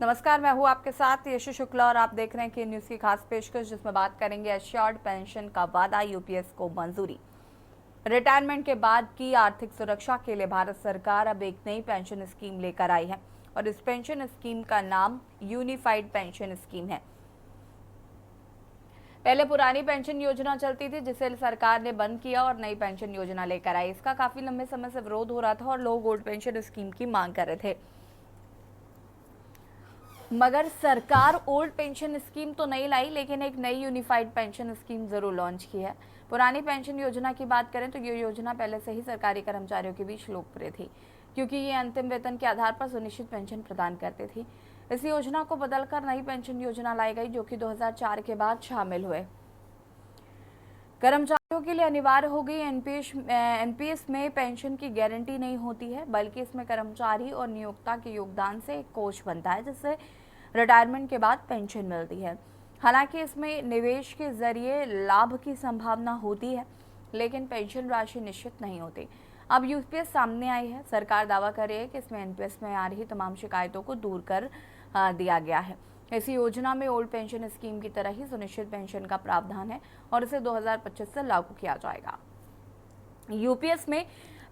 नमस्कार, मैं हूं आपके साथ यशु शुक्ला और आप देख रहे हैं कि न्यूज की खास पेशकश जिसमें बात करेंगे एश्योर्ड पेंशन का वादा, यूपीएस को मंजूरी। रिटायरमेंट के बाद की आर्थिक सुरक्षा के लिए भारत सरकार अब एक नई पेंशन स्कीम लेकर आई है और इस पेंशन स्कीम का नाम यूनिफाइड पेंशन स्कीम है। पहले पुरानी पेंशन योजना चलती थी जिसे सरकार ने बंद किया और नई पेंशन योजना लेकर आई। इसका काफी लंबे समय से विरोध हो रहा था और लोग ओल्ड पेंशन स्कीम की मांग कर रहे थे, मगर सरकार ओल्ड पेंशन स्कीम तो नहीं लाई, लेकिन एक नई यूनिफाइड पेंशन स्कीम जरूर लॉन्च की है। पुरानी पेंशन योजना की बात करें तो ये योजना पहले से ही सरकारी कर्मचारियों के बीच लोकप्रिय थी, क्योंकि ये अंतिम वेतन के आधार पर सुनिश्चित पेंशन प्रदान करती थी। इस योजना को बदलकर नई पेंशन योजना लाई गई, जो कि 2004 के बाद शामिल हुए। कर्मचारियों के लिए अनिवार्य हो गई। एनपीएस में पेंशन की गारंटी नहीं होती है, बल्कि इसमें कर्मचारी और नियोक्ता के योगदान से एक कोष बनता है, जिससे रिटायरमेंट के बाद पेंशन मिलती है। हालांकि इसमें निवेश के जरिए लाभ की संभावना होती है, लेकिन पेंशन राशि निश्चित नहीं होती। अब यूपीएस सामने आई है। सरकार दावा कर रही है कि इसमें एनपीएस में आ रही तमाम शिकायतों को दूर कर दिया गया है। इस योजना में ओल्ड पेंशन स्कीम की तरह ही सुनिश्चित पेंशन का प्रावधान है और इसे 2025 से लागू किया जाएगा। यूपीएस में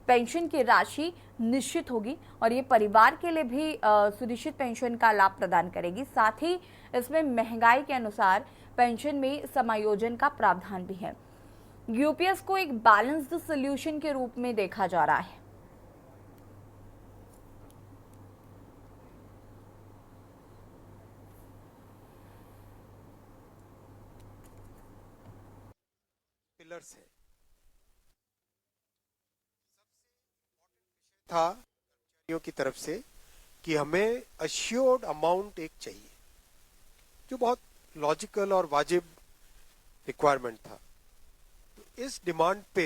पेंशन की राशि निश्चित होगी और ये परिवार के लिए भी सुनिश्चित पेंशन का लाभ प्रदान करेगी। साथ ही इसमें महंगाई के अनुसार पेंशन में समायोजन का प्रावधान भी है। यूपीएस को एक बैलेंस्ड सॉल्यूशन के रूप में देखा जा रहा है। पिलर्स है था कर्मचारियों की तरफ से कि हमें अश्योर्ड अमाउंट एक चाहिए, जो बहुत लॉजिकल और वाजिब रिक्वायरमेंट था। तो इस डिमांड पे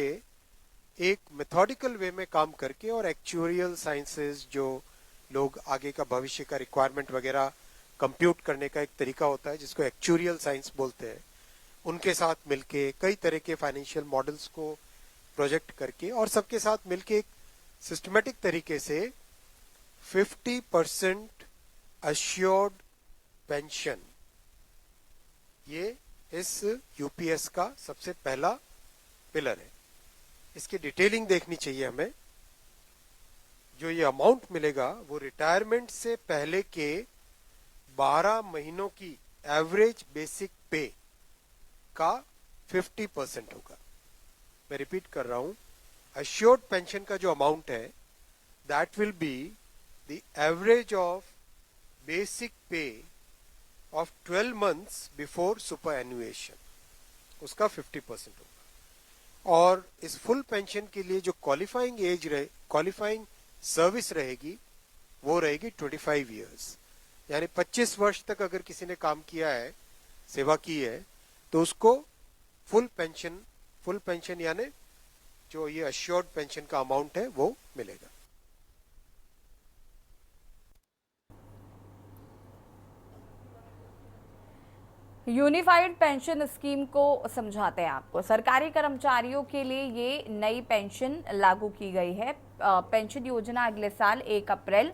एक मेथोडिकल वे में काम करके और एक्चुअरियल साइंसेस, जो लोग आगे का भविष्य का रिक्वायरमेंट वगैरह कंप्यूट करने का एक तरीका होता है जिसको एक्चुअरियल साइंस बोलते हैं, उनके साथ मिलके कई तरह के फाइनेंशियल मॉडल्स को प्रोजेक्ट करके और सबके साथ मिलके एक सिस्टमेटिक तरीके से 50% अश्योर्ड पेंशन, ये इस यूपीएस का सबसे पहला पिलर है। इसकी डिटेलिंग देखनी चाहिए हमें। जो ये अमाउंट मिलेगा वो रिटायरमेंट से पहले के 12 महीनों की एवरेज बेसिक पे का 50% होगा। मैं रिपीट कर रहा हूं, अश्योर्ड पेंशन का जो अमाउंट है that will be the average of basic पे ऑफ 12 मंथ्स बिफोर सुपर एनुएशन, उसका 50% होगा। और इस फुल पेंशन के लिए जो क्वालिफाइंग सर्विस रहेगी वो रहेगी 25 इयर्स, यानी 25 वर्ष तक अगर किसी ने काम किया है, सेवा की है, तो उसको फुल पेंशन यानी जो ये अश्योर्ड पेंशन का अमाउंट है वो मिलेगा। यूनिफाइड पेंशन स्कीम को समझाते हैं आपको। सरकारी कर्मचारियों के लिए ये नई पेंशन लागू की गई है। पेंशन योजना अगले साल 1 अप्रैल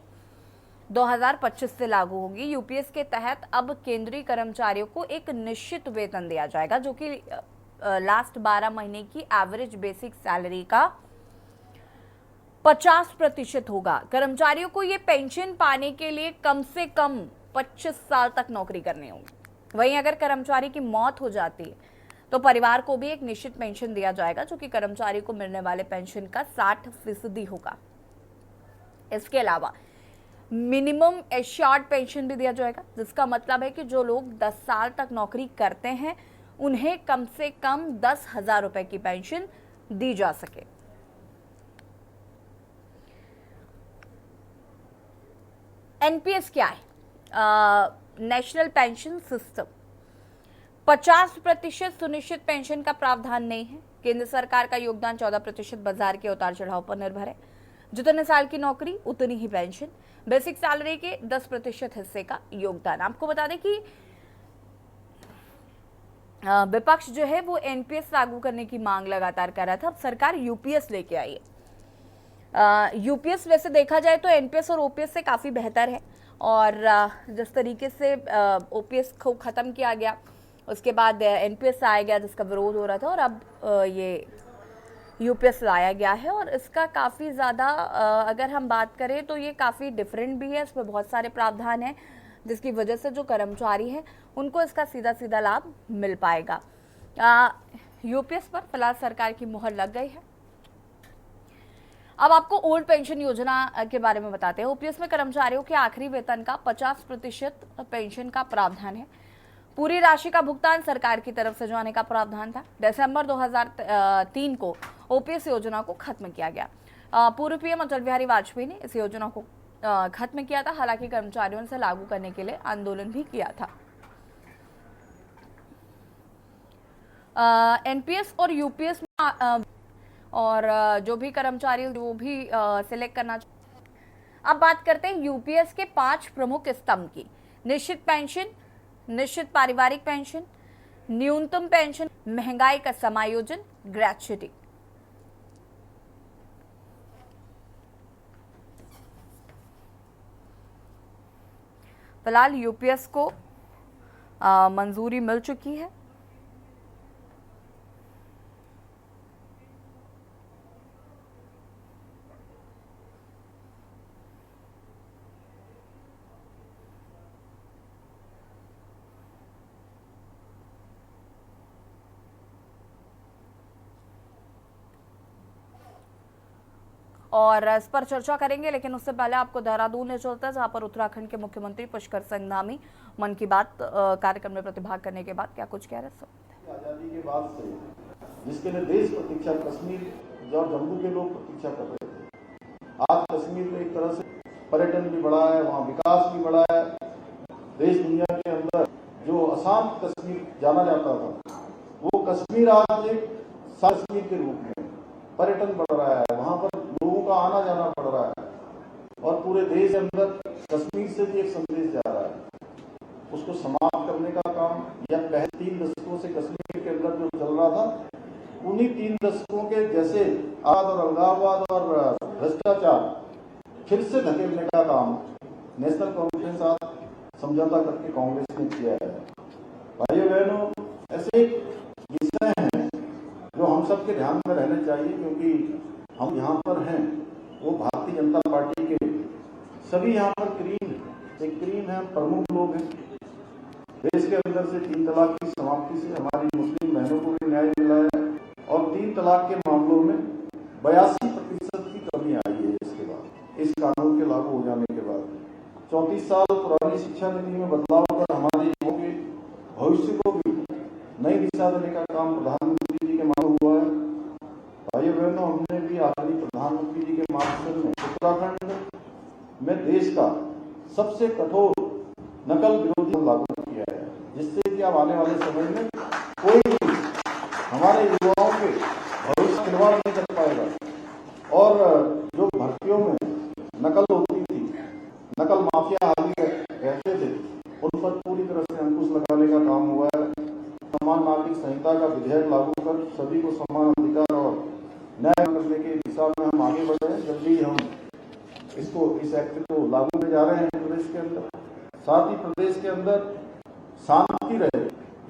2025 से लागू होगी। यूपीएस के तहत अब केंद्रीय कर्मचारियों को एक निश्चित वेतन दिया जाएगा, जो कि लास्ट 12 महीने की एवरेज बेसिक सैलरी का 50% होगा। कर्मचारियों को ये पेंशन पाने के लिए कम से कम 25 साल तक नौकरी करनी होगी। वहीं अगर कर्मचारी की मौत हो जाती है तो परिवार को भी एक निश्चित पेंशन दिया जाएगा, जो कि कर्मचारी को मिलने वाले पेंशन का 60% होगा। इसके अलावा मिनिमम एश्योर्ड पेंशन भी दिया जाएगा, जिसका मतलब है कि जो लोग 10 साल तक नौकरी करते हैं उन्हें कम से कम 10,000 रुपए की पेंशन दी जा सके। एनपीएस क्या है? National pension system. 50% सुनिश्चित पेंशन का प्रावधान नहीं है। केंद्र सरकार का योगदान 14% बाजार के उतार चढ़ाव पर निर्भर है। जितने साल की नौकरी उतनी ही पेंशन। बेसिक सैलरी के 10% हिस्से का योगदान। आपको बता दें कि विपक्ष जो है वो एनपीएस लागू करने की मांग लगातार कर रहा था। अब सरकार यूपीएस लेके आई है। यूपीएस वैसे देखा जाए तो एनपीएस और ओपीएस से काफी बेहतर है और जिस तरीके से ओपीएस को ख़त्म किया गया, उसके बाद एनपीएस आया गया जिसका विरोध हो रहा था, और अब ये यूपीएस लाया गया है। और इसका काफ़ी ज़्यादा अगर हम बात करें तो ये काफ़ी डिफरेंट भी है, इसमें बहुत सारे प्रावधान हैं जिसकी वजह से जो कर्मचारी हैं उनको इसका सीधा सीधा लाभ मिल पाएगा। यूपीएस पर फिलहाल सरकार की मुहर लग गई है। अब आपको ओल्ड पेंशन योजना के बारे में बताते हैं। ओपीएस में कर्मचारियों के आखिरी वेतन का 50% पेंशन का प्रावधान है। पूरी राशि का भुगतान सरकार की तरफ से जाने का प्रावधान था। दिसंबर 2003 को ओपीएस योजना को खत्म किया गया। पूर्व पीएम अटल बिहारी वाजपेयी ने इस योजना को खत्म किया था, हालांकि कर्मचारियों से लागू करने के लिए आंदोलन भी किया था। एनपीएस और यूपीएस में और जो भी कर्मचारी वो भी सिलेक्ट करना। अब बात करते हैं यूपीएस के 5 प्रमुख स्तंभ की। निश्चित पेंशन, निश्चित पारिवारिक पेंशन, न्यूनतम पेंशन, महंगाई का समायोजन, ग्रेच्युटी। फिलहाल यूपीएस को मंजूरी मिल चुकी है। और इस पर चर्चा करेंगे, लेकिन उससे पहले आपको देहरादून ले चलते हैं, जहां पर उत्तराखंड के मुख्यमंत्री पुष्कर सिंह धामी मन की बात कार्यक्रम में प्रतिभाग करने के बाद क्या कुछ कह रहे हैं। आजादी के बाद से जिसके लिए देश प्रतीक्षा, कश्मीर और जम्मू के लोग प्रतीक्षा कर रहे थे, आज कश्मीर में एक तरह से पर्यटन भी बढ़ा है, वहाँ विकास भी बढ़ा है। देश दुनिया के अंदर जो असम कश्मीर जाना जाता था, वो कश्मीर आज एक कश्मीर के रूप में पर्यटन बढ़ रहा है, वहाँ पर लोगों का आना जाना बढ़ रहा है, और पूरे देश के अंदर कश्मीर से भी एक संदेश जा रहा है। उसको समाप्त करने का काम या पहले 3 दशकों से कश्मीर के अंदर जो चल रहा था, उन्हीं 3 दशकों के जैसे आद और अलगाववाद और भ्रष्टाचार फिर से धकेलने का काम नेशनल कॉन्फ्रेंस आज समझौता करके कांग्रेस ने किया है। भाइयों बहनों, ऐसे विषय हैं जो हम सबके ध्यान में रहने चाहिए, क्योंकि हम यहाँ पर हैं, वो भारतीय जनता पार्टी के सभी यहाँ पर क्रीम है, प्रमुख लोग हैं। देश के अंदर से 3 तलाक की समाप्ति से हमारी मुस्लिम बहनों को भी न्याय मिला है, और 3 तलाक के मामलों में 82% की कमी आई है इसके बाद, इस कानून के लागू हो जाने के बाद। 34 साल पुरानी शिक्षा नीति में बदलाव कर हमारे युवाओं के भविष्य को भी नई दिशा देने का काम प्रधानमंत्री जी के माध्यम हुआ है। भाइयों बहनों, हमने भी आखिरी प्रधानमंत्री जी के मार्गदर्शन में उत्तराखंड में देश का सबसे कठोर नकल विरोधी लागू किया है, जिससे कि अब आने वाले समय में कोई भी हमारे युवाओं के भविष्य खिलवाड़ नहीं कर पाएगा। और जो भर्तियों में नकल होती थी, नकल माफिया आदि कहते थे, उन पर पूरी तरह से अंकुश लगाने का काम हुआ है। समान नागरिक संहिता का विधेयक लागू कर सभी को समान अधिकार और न्याय करने की दिशा में हम आगे बढ़ रहे हैं। जल्दी हम इस एक्ट को लागू में जा रहे हैं प्रदेश के अंदर। साथ ही प्रदेश के अंदर शांति रहे,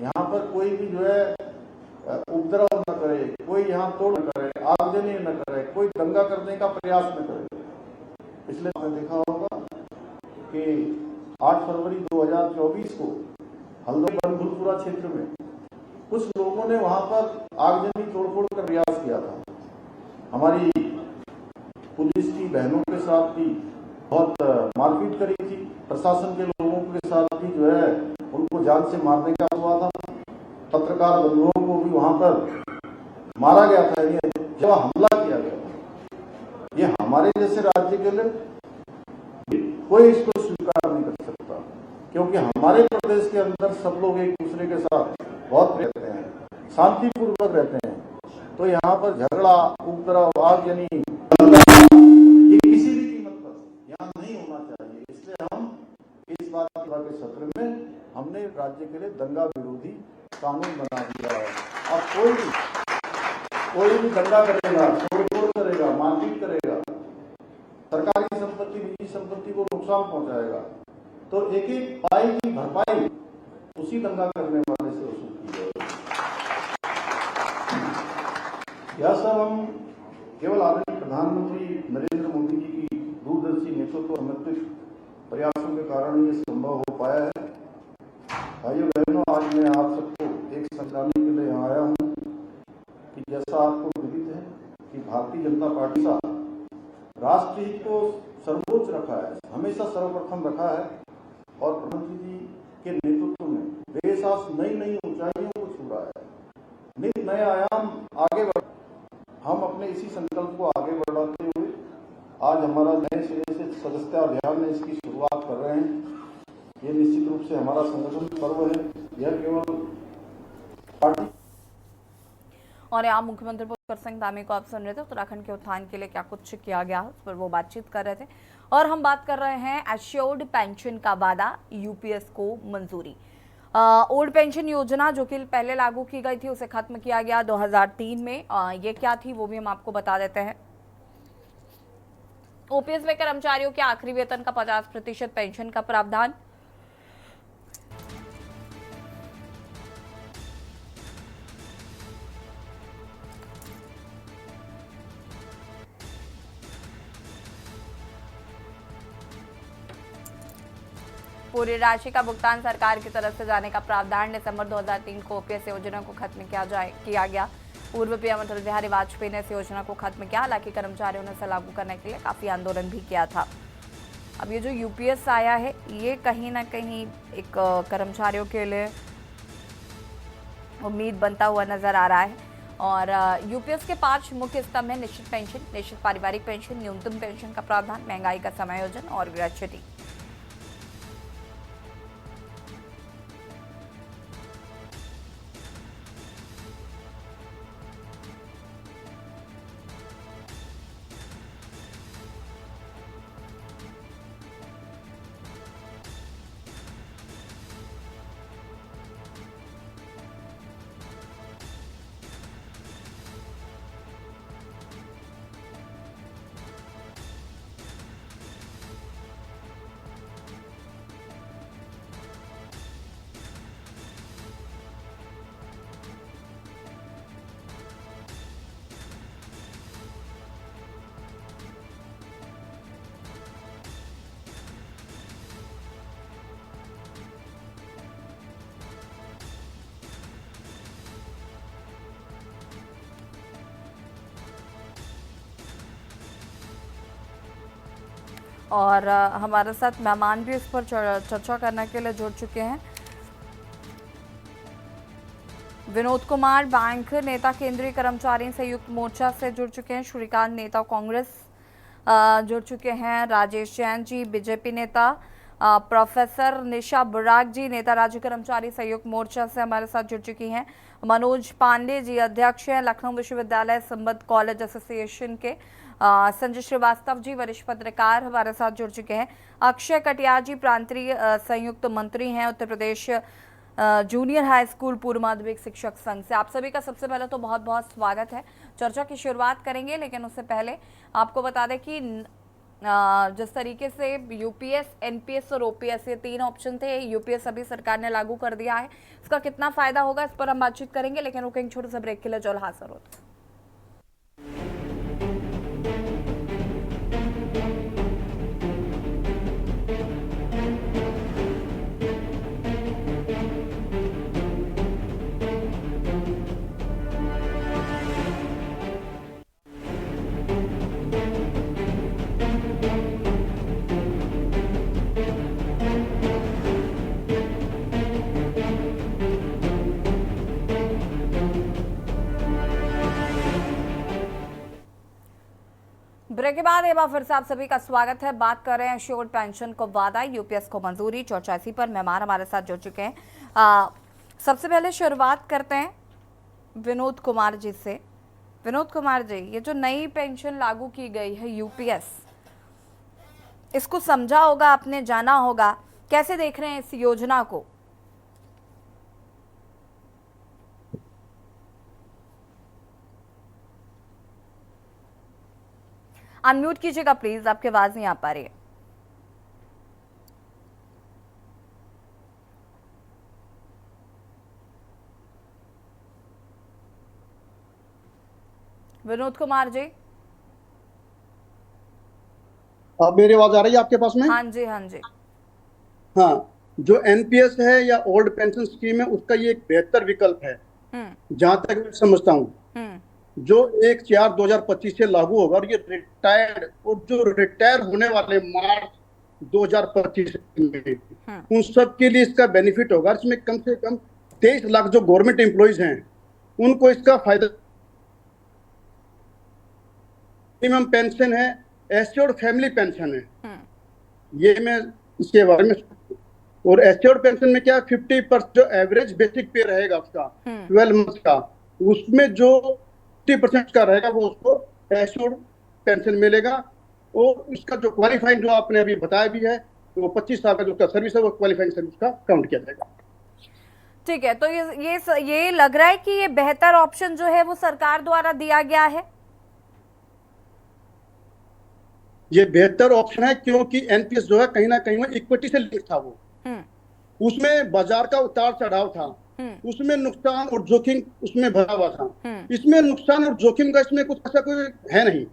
यहाँ पर कोई भी जो है उपद्रव न करे, कोई यहाँ तोड़ न करे, आगजनी न करे, कोई दंगा करने का प्रयास न करे। पिछले आपने देखा होगा कि 8 फरवरी 2024 को हल्द्वानी बनभूलपुरा क्षेत्र में कुछ लोगों ने वहां पर आगजनी तोड़फोड़ का प्रयास किया था। हमारी पुलिस की बहनों के साथ भी बहुत मारपीट करी थी, प्रशासन के लोगों के साथ भी जो है उनको जान से मारने का हुआ था। पत्रकार बंधुओं को भी वहां पर मारा गया था, जब हमला किया गया। ये हमारे जैसे राज्य के लिए कोई इसको स्वीकार नहीं कर सकता, क्योंकि हमारे प्रदेश के अंदर सब लोग एक दूसरे के साथ बहुत रहते हैं, शांतिपूर्वक रहते हैं। तो यहाँ पर झगड़ा, उपद्रव, आगजनी ये किसी भी कीमत पर यहाँ नहीं होना चाहिए। इसलिए हम इस बात के सत्र में हमने राज्य के लिए दंगा विरोधी कानून बना दिया है। और कोई भी दंगा करेगा, तोड़फोड़ करेगा, मारपीट करेगा, सरकारी संपत्ति, निजी संपत्ति को नुकसान पहुंचाएगा, तो एक एक पाई की भरपाई उसी दंगा करने वाले से वसूल की जाएगी। यह सब हम केवल आदरणीय प्रधानमंत्री नरेंद्र मोदी जी की दूरदर्शी नेतृत्व समर्पित प्रयासों के कारण ये संभव हो पाया है। भाइयों बहनों, आज मैं आप सबको एक समझाने के लिए यहाँ आया हूँ कि जैसा आपको विदित है कि भारतीय जनता पार्टी का राष्ट्र हित को सर्वोच्च रखा है, हमेशा सर्वप्रथम रखा है और प्रधानमंत्री जी के नेतृत्व में देश आज नई नई ऊंचाइयों को छू रहा है, नित नए आयाम आगे बढ़। हम अपने इसी संकल्प को आगे बढ़ाते हुए आज हमारा नए सिरे से सदस्यता अभियान में इसकी शुरुआत कर रहे हैं। ये निश्चित रूप से हमारा संगठन पर्व है, यह केवल पार्टी। और यहाँ मुख्यमंत्री पुष्कर सिंह धामी को आप सुन रहे थे। उत्तराखंड के उत्थान के लिए क्या कुछ किया गया उस पर वो बातचीत कर रहे थे। और हम बात कर रहे हैं एश्योर्ड पेंशन का वादा, यूपीएस को मंजूरी। ओल्ड पेंशन योजना जो कि पहले लागू की गई थी उसे खत्म किया गया 2003 में। ये क्या थी वो भी हम आपको बता देते हैं। ओपीएस में कर्मचारियों के आखिरी वेतन का 50% पेंशन का प्रावधान। पूरी राशि का भुगतान सरकार की तरफ से जाने का प्रावधान। दिसंबर 2003 को ओपीएस योजना को खत्म किया गया। पूर्व पीएम अटल बिहारी वाजपेयी ने इस योजना को खत्म किया। हालांकि कर्मचारियों ने इसे लागू करने के लिए काफी आंदोलन भी किया था। अब ये जो यूपीएस आया है ये कहीं ना कहीं एक कर्मचारियों के लिए उम्मीद बनता हुआ नजर आ रहा है। और यूपीएस के 5 मुख्य स्तंभ हैं: निश्चित पेंशन, निश्चित पारिवारिक पेंशन, न्यूनतम पेंशन का प्रावधान, महंगाई का समायोजन और ग्रेच्युटी। और हमारे साथ मेहमान भी इस पर चर्चा करने के लिए जुड़ चुके हैं। विनोद कुमार बैंक नेता केंद्रीय कर्मचारी संयुक्त मोर्चा से जुड़ चुके हैं। श्रीकांत नेता कांग्रेस जुड़ चुके हैं। राजेश जैन जी बीजेपी नेता। प्रोफेसर निशा बुराक जी नेता राज्य कर्मचारी संयुक्त मोर्चा से हमारे साथ जुड़ चुकी हैं। मनोज पांडे जी अध्यक्ष हैं लखनऊ विश्वविद्यालय संबद्ध कॉलेज एसोसिएशन के। संजय श्रीवास्तव जी वरिष्ठ पत्रकार हमारे साथ जुड़ चुके हैं। अक्षय कटियार जी प्रांतीय संयुक्त मंत्री हैं Uttar Pradesh junior high school पूर्व माध्यमिक शिक्षक संघ से। आप सभी का सबसे पहले तो बहुत बहुत स्वागत है। चर्चा की शुरुआत करेंगे लेकिन उससे पहले आपको बता दें कि जिस तरीके से यूपीएस, एनपीएस और ओपीएस ये 3 ऑप्शन थे, यूपीएस अभी सरकार ने लागू कर दिया है। इसका कितना फायदा होगा इस पर हम बातचीत करेंगे, लेकिन रुकेंगे छोटे से ब्रेक के लिए। जो हाजिर होता ब्रेक के बाद एक बार फिर से आप सभी का स्वागत है। बात कर रहे हैं एश्योर्ड पेंशन को वादा, यूपीएस को मंजूरी। चर्चा इसी पर मेहमान हमारे साथ जुड़ चुके हैं। सबसे पहले शुरुआत करते हैं विनोद कुमार जी से। विनोद कुमार जी, ये जो नई पेंशन लागू की गई है यूपीएस, इसको समझा होगा आपने, जाना होगा, कैसे देख रहे हैं इस योजना को? अनम्यूट कीजिएगा प्लीज, आपकी आवाज नहीं आ पा रही है। विनोद कुमार जी। अब मेरी आवाज आ रही है आपके पास में? हाँ जी, हाँ जी। हाँ, जो एनपीएस है या ओल्ड पेंशन स्कीम है, उसका ये एक बेहतर विकल्प है जहां तक मैं समझता हूँ, जो 1/4/2025 से लागू होगा। और ये रिटायर्ड और जो रिटायर होने वाले मार्च 2025 में, उन सब के लिए इसका बेनिफिट होगा। इसमें कम से कम 23 लाख जो गवर्नमेंट एम्प्लॉइज हैं उनको इसका फायदा। मिनिमम पेंशन है, एश्योर्ड फैमिली पेंशन है, ये मैं इसके बारे में। और एश्योर्ड पेंशन में क्या 50% जो एवरेज बेसिक पे रहेगा उसका 12 मंथ का, उसमें जो 50% का रहेगा वो उसको एश्योर्ड पेंशन मिलेगा। और उसका जो क्वालिफाइंग जो आपने अभी बताया भी है, तो वो 25 साल का जो उसका सर्विस है वो क्वालिफाइंग सर्विस का काउंट किया जाएगा। ठीक है, तो ये लग रहा है कि ये बेहतर ऑप्शन जो है वो सरकार द्वारा दिया गया है। ये बेहतर ऑप्शन है क्योंकि एनपीएस जो है कहीं ना कहीं वो इक्विटी से लिंक था। वो उसमें बाजार का उतार चढ़ाव था, उसमें नुकसान और जोखिम उसमें भरा हुआ था। इसमें नुकसान और जोखिम का इसमें कुछ ऐसा कोई है नहीं।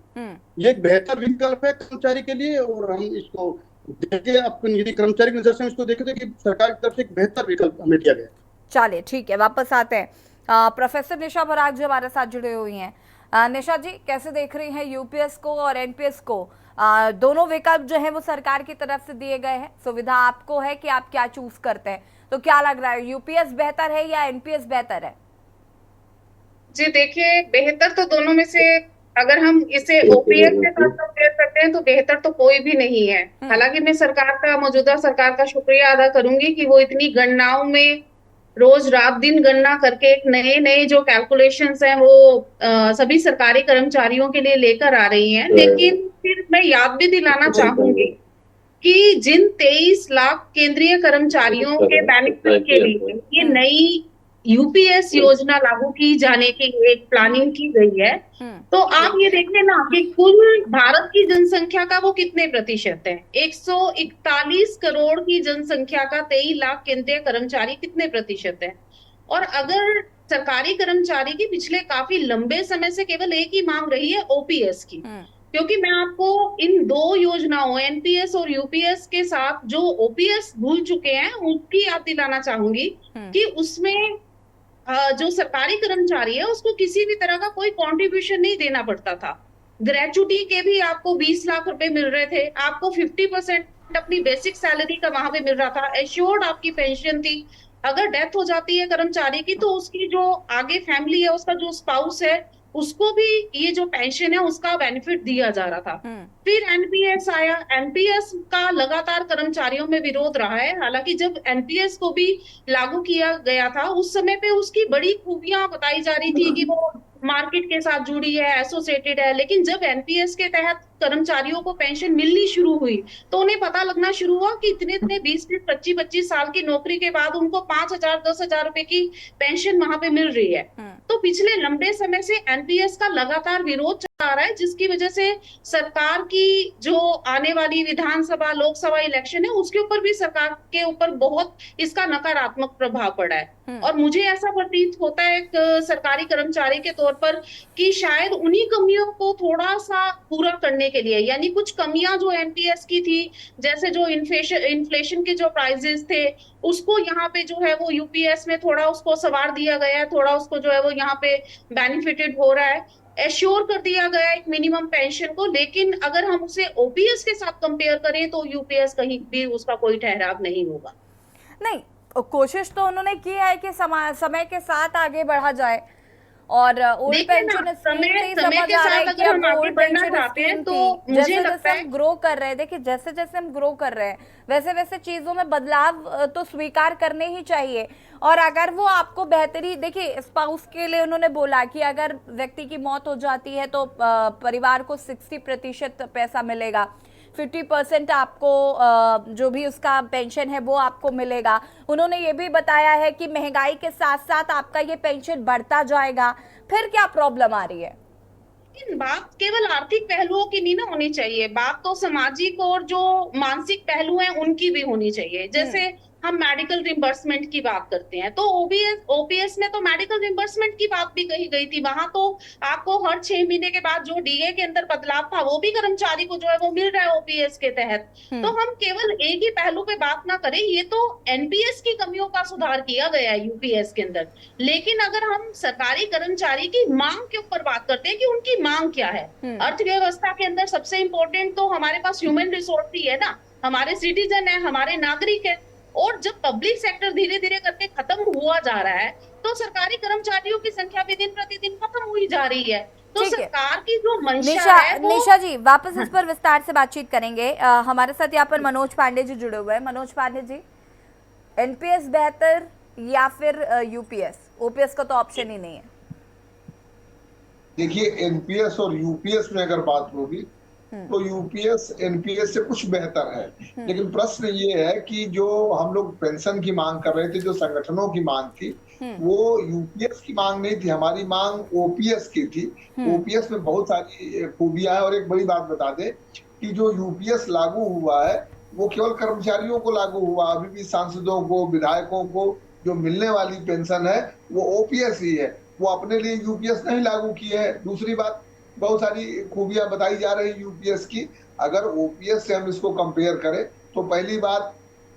ये एक बेहतर विकल्प है कर्मचारी के लिए। और हम इसको देखे, अपनी यदि कर्मचारी की नजर से इसको देखे कि सरकार की तरफ से एक बेहतर विकल्प हमें दिया गया। चलिए ठीक है, वापस आते हैं। प्रोफेसर निशा पराग जी हमारे साथ जुड़े हुई हैं। निशा जी, कैसे देख रही हैं यूपीएस को और एनपीएस को? दोनों विकल्प जो है वो सरकार की तरफ से दिए गए हैं, सुविधा आपको है कि आप क्या चूज करते हैं। तो क्या लग रहा है, यूपीएस बेहतर है या एनपीएस बेहतर है? जी देखिए, बेहतर तो दोनों में से अगर हम इसे ओपीएस के साथ कंपेयर करते हैं तो बेहतर तो कोई भी नहीं है। हालांकि मैं मौजूदा सरकार का शुक्रिया अदा करूंगी कि वो इतनी गणनाओं में रोज रात दिन गणना करके एक नए नए जो कैलकुलेशंस हैं वो सभी सरकारी कर्मचारियों के लिए लेकर आ रही हैं। लेकिन फिर मैं याद भी दिलाना चाहूंगी कि जिन 23 लाख केंद्रीय कर्मचारियों के बेनिफिट के लिए ये नई यूपीएस योजना लागू की जाने की एक प्लानिंग की गई है, तो आप ये देखें ना कि कुल भारत की जनसंख्या का वो कितने प्रतिशत है। 141 करोड़ की जनसंख्या का 23 लाख केंद्रीय कर्मचारी कितने प्रतिशत है। और अगर सरकारी कर्मचारी की पिछले काफी लंबे समय से केवल एक ही मांग रही है ओपीएस की, क्योंकि मैं आपको इन दो योजनाओं एनपीएस और यूपीएस के साथ जो ओपीएस भूल चुके हैं उनकी याद दिलाना चाहूंगी कि उसमें जो सरकारी कर्मचारी है उसको किसी भी तरह का कोई कंट्रीब्यूशन नहीं देना पड़ता था। ग्रेचुटी के भी आपको 20 लाख रुपए मिल रहे थे, आपको 50% अपनी बेसिक सैलरी का वहां पे मिल रहा था, एश्योर्ड आपकी पेंशन थी। अगर डेथ हो जाती है कर्मचारी की तो उसकी जो आगे फैमिली है, उसका जो स्पाउस है, उसको भी ये जो पेंशन है उसका बेनिफिट दिया जा रहा था। फिर एनपीएस आया, एनपीएस का लगातार कर्मचारियों में विरोध रहा है। हालांकि जब एनपीएस को भी लागू किया गया था उस समय पे उसकी बड़ी खूबियां बताई जा रही थी कि वो मार्केट के साथ जुड़ी है, एसोसिएटेड है। लेकिन जब एनपीएस के तहत कर्मचारियों को पेंशन मिलनी शुरू हुई तो उन्हें पता लगना शुरू हुआ कि इतने 20-25 साल की नौकरी के बाद उनको 5,000-10,000 रुपए की पेंशन वहां पे मिल रही है। तो पिछले लंबे समय से एनपीएस का लगातार विरोध चला रहा है, जिसकी वजह से सरकार की जो आने वाली विधानसभा लोकसभा इलेक्शन है उसके ऊपर भी सरकार के ऊपर बहुत इसका नकारात्मक प्रभाव पड़ा है। और मुझे ऐसा प्रतीत होता है एक सरकारी कर्मचारी के तौर पर कि शायद उन्हीं कमियों को थोड़ा सा पूरा करने के लिए, यानी कुछ कमियां जो एनपीएस की थी, जैसे जो इन्फ्लेशन के जो प्राइजेस थे उसको यहाँ पे जो है वो यूपीएस में थोड़ा उसको सवार दिया गया है, थोड़ा उसको जो है वो यहाँ पे बेनिफिटेड हो रहा है, एश्योर कर दिया गया एक मिनिमम पेंशन को। लेकिन अगर हम उसे ओपीएस के साथ कंपेयर करें तो यूपीएस कहीं भी उसका कोई ठहराव नहीं होगा। नहीं, कोशिश तो उन्होंने की है कि समय के साथ आगे बढ़ा जाए। और ओल्ड पेंशन स्कीम से ही समझ आ रहा है कि अब ओल्ड पेंशन स्कीम थी, जैसे जैसे हम ग्रो कर रहे हैं, देखिए जैसे जैसे हम ग्रो कर रहे हैं वैसे वैसे चीजों में बदलाव तो स्वीकार करने ही चाहिए। और अगर वो आपको बेहतरी, देखिए स्पाउस के लिए उन्होंने बोला कि अगर व्यक्ति की मौत हो जाती है तो परिवार को 60% पैसा मिलेगा, 50% आपको जो भी उसका पेंशन है वो आपको मिलेगा। उन्होंने ये भी बताया है कि महंगाई के साथ साथ आपका ये पेंशन बढ़ता जाएगा। फिर क्या प्रॉब्लम आ रही है? बात केवल आर्थिक पहलुओं की नहीं ना होनी चाहिए, बात तो सामाजिक और जो मानसिक पहलू हैं उनकी भी होनी चाहिए। जैसे हम मेडिकल रिम्बर्समेंट की बात करते हैं, तो ओपीएस में तो मेडिकल रिम्बर्समेंट की बात भी कही गई थी। वहां तो आपको हर 6 महीने के बाद जो डीए के अंदर बदलाव था वो भी कर्मचारी को जो है वो मिल रहा है ओपीएस के तहत। तो हम केवल एक ही पहलू पे बात ना करें, ये तो एनपीएस की कमियों का सुधार किया गया है यूपीएस के अंदर। लेकिन अगर हम सरकारी कर्मचारी की मांग के ऊपर बात करते हैं कि उनकी मांग क्या है, अर्थव्यवस्था के अंदर सबसे इंपॉर्टेंट तो हमारे पास ह्यूमन रिसोर्स ही है ना, हमारे सिटीजन है, हमारे नागरिक है। और जब पब्लिक सेक्टर धीरे धीरे करके खत्म हुआ जा रहा है, तो सरकारी कर्मचारियों की संख्या भी दिन प्रतिदिन खत्म हुई जा रही है। तो ठीक है सरकार की जो मंशा निशा, है वो निशा जी वापस इस पर विस्तार से बातचीत करेंगे। हमारे साथ यहाँ पर मनोज पांडे जी जुड़े हुए हैं। मनोज पांडे जी, एनपीएस बेहतर या फिर यूपीएस? ओपीएस का तो ऑप्शन ही नहीं है। देखिए, एनपीएस और यूपीएस में अगर बात होगी तो यूपीएस एनपीएस से कुछ बेहतर है। लेकिन प्रश्न ये है कि जो हम लोग पेंशन की मांग कर रहे थे, जो संगठनों की मांग थी, वो यूपीएस की मांग नहीं थी, हमारी मांग ओपीएस की थी। ओपीएस में बहुत सारी खूबियां हैं। और एक बड़ी बात बता दें कि जो यूपीएस लागू हुआ है वो केवल कर्मचारियों को लागू हुआ, अभी भी सांसदों को, विधायकों को जो मिलने वाली पेंशन है वो ओपीएस ही है, वो अपने लिए यूपीएस नहीं लागू की है। दूसरी बात, बहुत सारी खूबियां बताई जा रही यूपीएस की। अगर ओपीएस से हम इसको कंपेयर करें तो पहली बात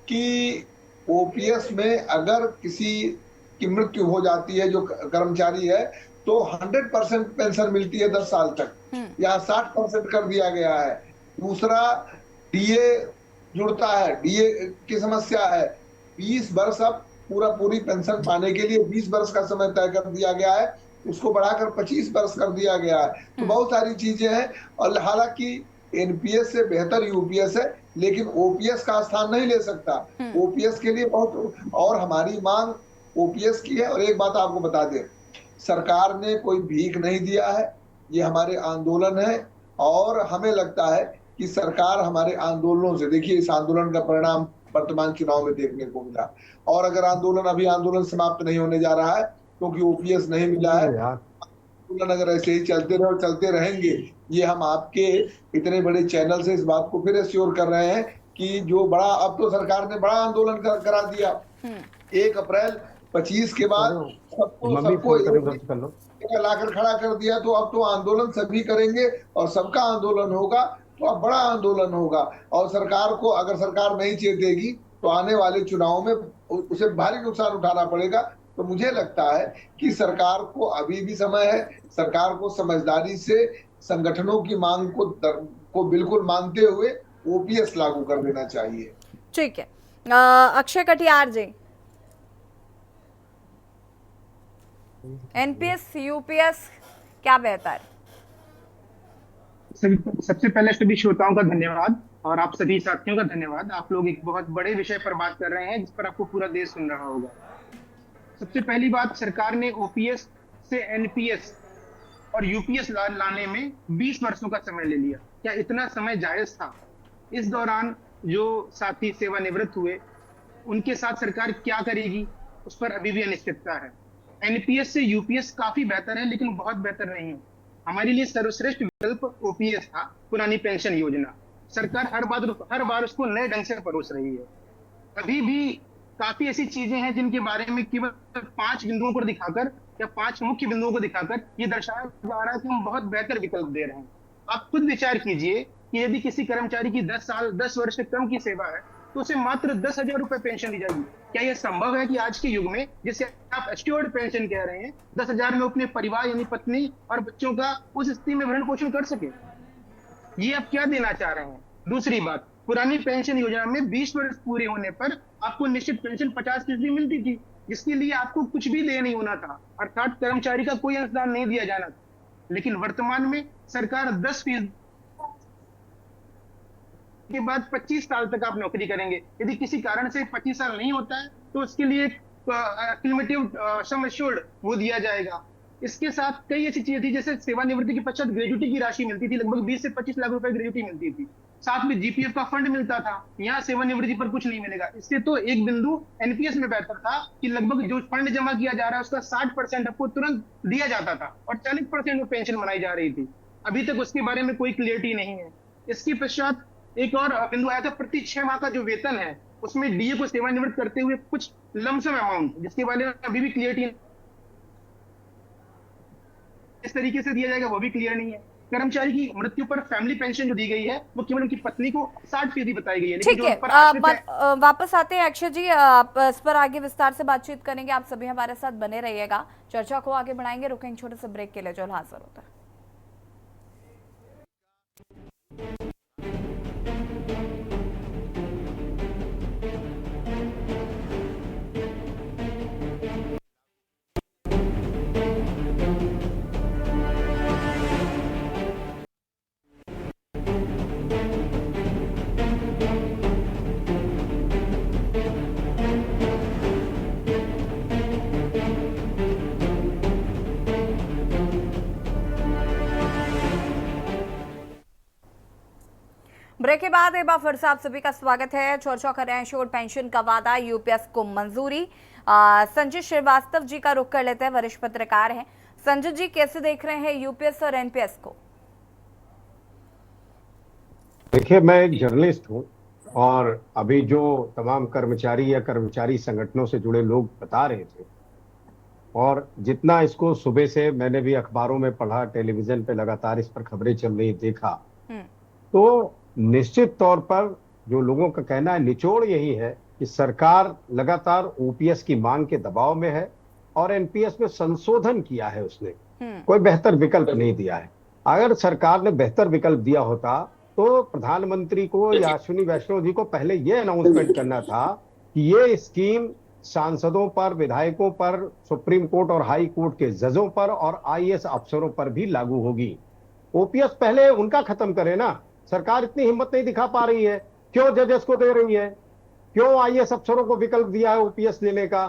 कि ओपीएस में अगर किसी की मृत्यु हो जाती है जो कर्मचारी है, तो 100% पेंशन मिलती है 10 साल तक, या 60% कर दिया गया है। दूसरा, डीए जुड़ता है, डीए की समस्या है। 20 वर्ष अब पूरी पेंशन पाने के लिए 20 वर्ष का समय तय कर दिया गया है, उसको बढ़ाकर 25 वर्ष कर दिया गया है। तो बहुत सारी चीजें हैं। और हालांकि एनपीएस से बेहतर यूपीएस है, लेकिन ओपीएस का स्थान नहीं ले सकता। ओपीएस के लिए बहुत, और हमारी मांग ओपीएस की है। और एक बात आपको बता दें, सरकार ने कोई भीख नहीं दिया है, ये हमारे आंदोलन है। और हमें लगता है कि सरकार हमारे आंदोलनों से, देखिए इस आंदोलन का परिणाम वर्तमान चुनाव में देखने को मिला। और अगर आंदोलन समाप्त नहीं होने जा रहा है क्योंकि ओपीएस नहीं मिला है, आंदोलन अगर ऐसे ही चलते रहे और चलते रहेंगे, ये हम आपके इतने बड़े चैनल से इस बात को फिर एश्योर कर रहे हैं कि जो बड़ा, अब तो सरकार ने बड़ा आंदोलन करा दिया। 1 अप्रैल 25 के बाद सबको लाकर खड़ा कर दिया। तो अब तो आंदोलन सभी करेंगे और सबका आंदोलन होगा, तो अब बड़ा आंदोलन होगा। और सरकार को, अगर सरकार नहीं चेतेगी तो आने वाले चुनाव में उसे भारी नुकसान उठाना पड़ेगा। तो मुझे लगता है कि सरकार को अभी भी समय है, सरकार को समझदारी से संगठनों की मांग को बिल्कुल मानते हुए ओपीएस लागू कर देना चाहिए। ठीक है, अक्षय कटियार जी, एनपीएस यूपीएस क्या बेहतर? सबसे पहले सभी श्रोताओं का धन्यवाद और आप सभी साथियों का धन्यवाद। आप लोग एक बहुत बड़े विषय पर बात कर रहे हैं जिस पर आपको पूरा देश सुन रहा होगा। सबसे पहली बात, सरकार ने ओपीएस से एनपीएस और यूपीएस लाने में 20 वर्षों का समय ले लिया। क्या इतना समय जायज था? इस दौरान जो साथी सेवानिवृत्त हुए उनके साथ सरकार क्या करेगी, उस पर अभी भी अनिश्चितता है। एनपीएस से यूपीएस काफी बेहतर है, लेकिन बहुत बेहतर नहीं है। हमारे लिए सर्वश्रेष्ठ विकल्प ओपीएस था, पुरानी पेंशन योजना। सरकार हर बार उसको नए ढंग से परोस रही है। अभी भी काफी ऐसी चीजें हैं जिनके बारे में केवल 5 बिंदुओं पर दिखाकर या 5 मुख्य बिंदुओं को दिखाकर ये दर्शाया जा रहा है कि हम बहुत बेहतर विकल्प दे रहे हैं। आप खुद विचार कीजिए कि यदि किसी कर्मचारी की 10 वर्ष से कम की सेवा है तो उसे मात्र 10,000 रुपए पेंशन दी जाएगी। क्या यह संभव है कि आज के युग में, जिसे आप एश्योर्ड पेंशन कह रहे हैं, 10,000 में अपने परिवार यानी पत्नी और बच्चों का उस स्थिति में भरण पोषण कर सके? ये आप क्या देना चाह रहे हैं? दूसरी बात, पुरानी पेंशन योजना में 20 वर्ष पूरे होने पर आपको निश्चित पेंशन 50% मिलती थी, जिसके लिए आपको कुछ भी देय नहीं होना था, अर्थात कर्मचारी का कोई अंशदान नहीं दिया जाना था। लेकिन वर्तमान में सरकार 10% के बाद 25 साल तक आप नौकरी करेंगे। यदि किसी कारण से 25 साल नहीं होता है तो उसके लिए एक्यूमुलेटिव सम एश्योर्ड वो दिया जाएगा। इसके साथ कई ऐसी चीजें थी, जैसे सेवानिवृत्ति के पश्चात ग्रेजुटी की राशि मिलती थी, लगभग 20 से 25 लाख रुपए ग्रेजुटी मिलती थी। साथ में जीपीएफ का फंड मिलता था। यहाँ सेवानिवृत्ति पर कुछ नहीं मिलेगा। इससे तो एक बिंदु एनपीएस में बेहतर था कि लगभग जो फंड जमा किया जा रहा है उसका 60% आपको तुरंत दिया जाता था और 40% में पेंशन बनाई जा रही थी। अभी तक उसके बारे में कोई क्लियरिटी नहीं है। इसके पश्चात एक और बिंदु आया था, प्रति 6 माह का जो वेतन है उसमें डीए को सेवानिवृत्त करते हुए कुछ लमसम अमाउंट, जिसके बारे में अभी भी क्लियरिटी इस तरीके से दिया जाएगा वो भी क्लियर नहीं है। कर्मचारी की मृत्यु पर फैमिली पेंशन जो दी गई है वो केवल उनकी पत्नी को 60% बताई गई है, लेकिन ठीक जो है, उन पर आश्रित है। वापस आते हैं अक्षय जी, आप इस पर आगे विस्तार से बातचीत करेंगे। आप सभी हमारे साथ बने रहिएगा, चर्चा को आगे बढ़ाएंगे। रुकेंगे छोटे से ब्रेक के लिए, जो हाजिर होता है। ब्रेक के बाद एक बार फिर से आप सभी का स्वागत है। चर्चा कर रहे हैं एश्योर्ड पेंशन का वादा, यूपीएस को मंजूरी। संजय श्रीवास्तव जी का रुख कर लेते हैं, वरिष्ठ पत्रकार हैं। संजय जी, कैसे देख रहे हैं यूपीएस और एनपीएस को? देखिए, मैं एक जर्नलिस्ट हूं और अभी जो तमाम कर्मचारी या कर्मचारी संगठनों से जुड़े लोग बता रहे थे, और जितना इसको सुबह से मैंने भी अखबारों में पढ़ा, टेलीविजन पे लगातार इस पर खबरें चल रही देखा, तो निश्चित तौर पर जो लोगों का कहना है, निचोड़ यही है कि सरकार लगातार ओपीएस की मांग के दबाव में है और एनपीएस में संशोधन किया है उसने, कोई बेहतर विकल्प नहीं दिया है। अगर सरकार ने बेहतर विकल्प दिया होता तो प्रधानमंत्री को या अश्विनी वैष्णव जी को पहले ये अनाउंसमेंट करना था कि ये स्कीम सांसदों पर, विधायकों पर, सुप्रीम कोर्ट और हाई कोर्ट के जजों पर और आईएएस अफसरों पर भी लागू होगी। ओपीएस पहले उनका खत्म करे ना। सरकार इतनी हिम्मत नहीं दिखा पा रही है, क्यों जजेस को दे रही है, क्यों आईएएस अफसरों को विकल्प दिया है ओपीएस लेने का,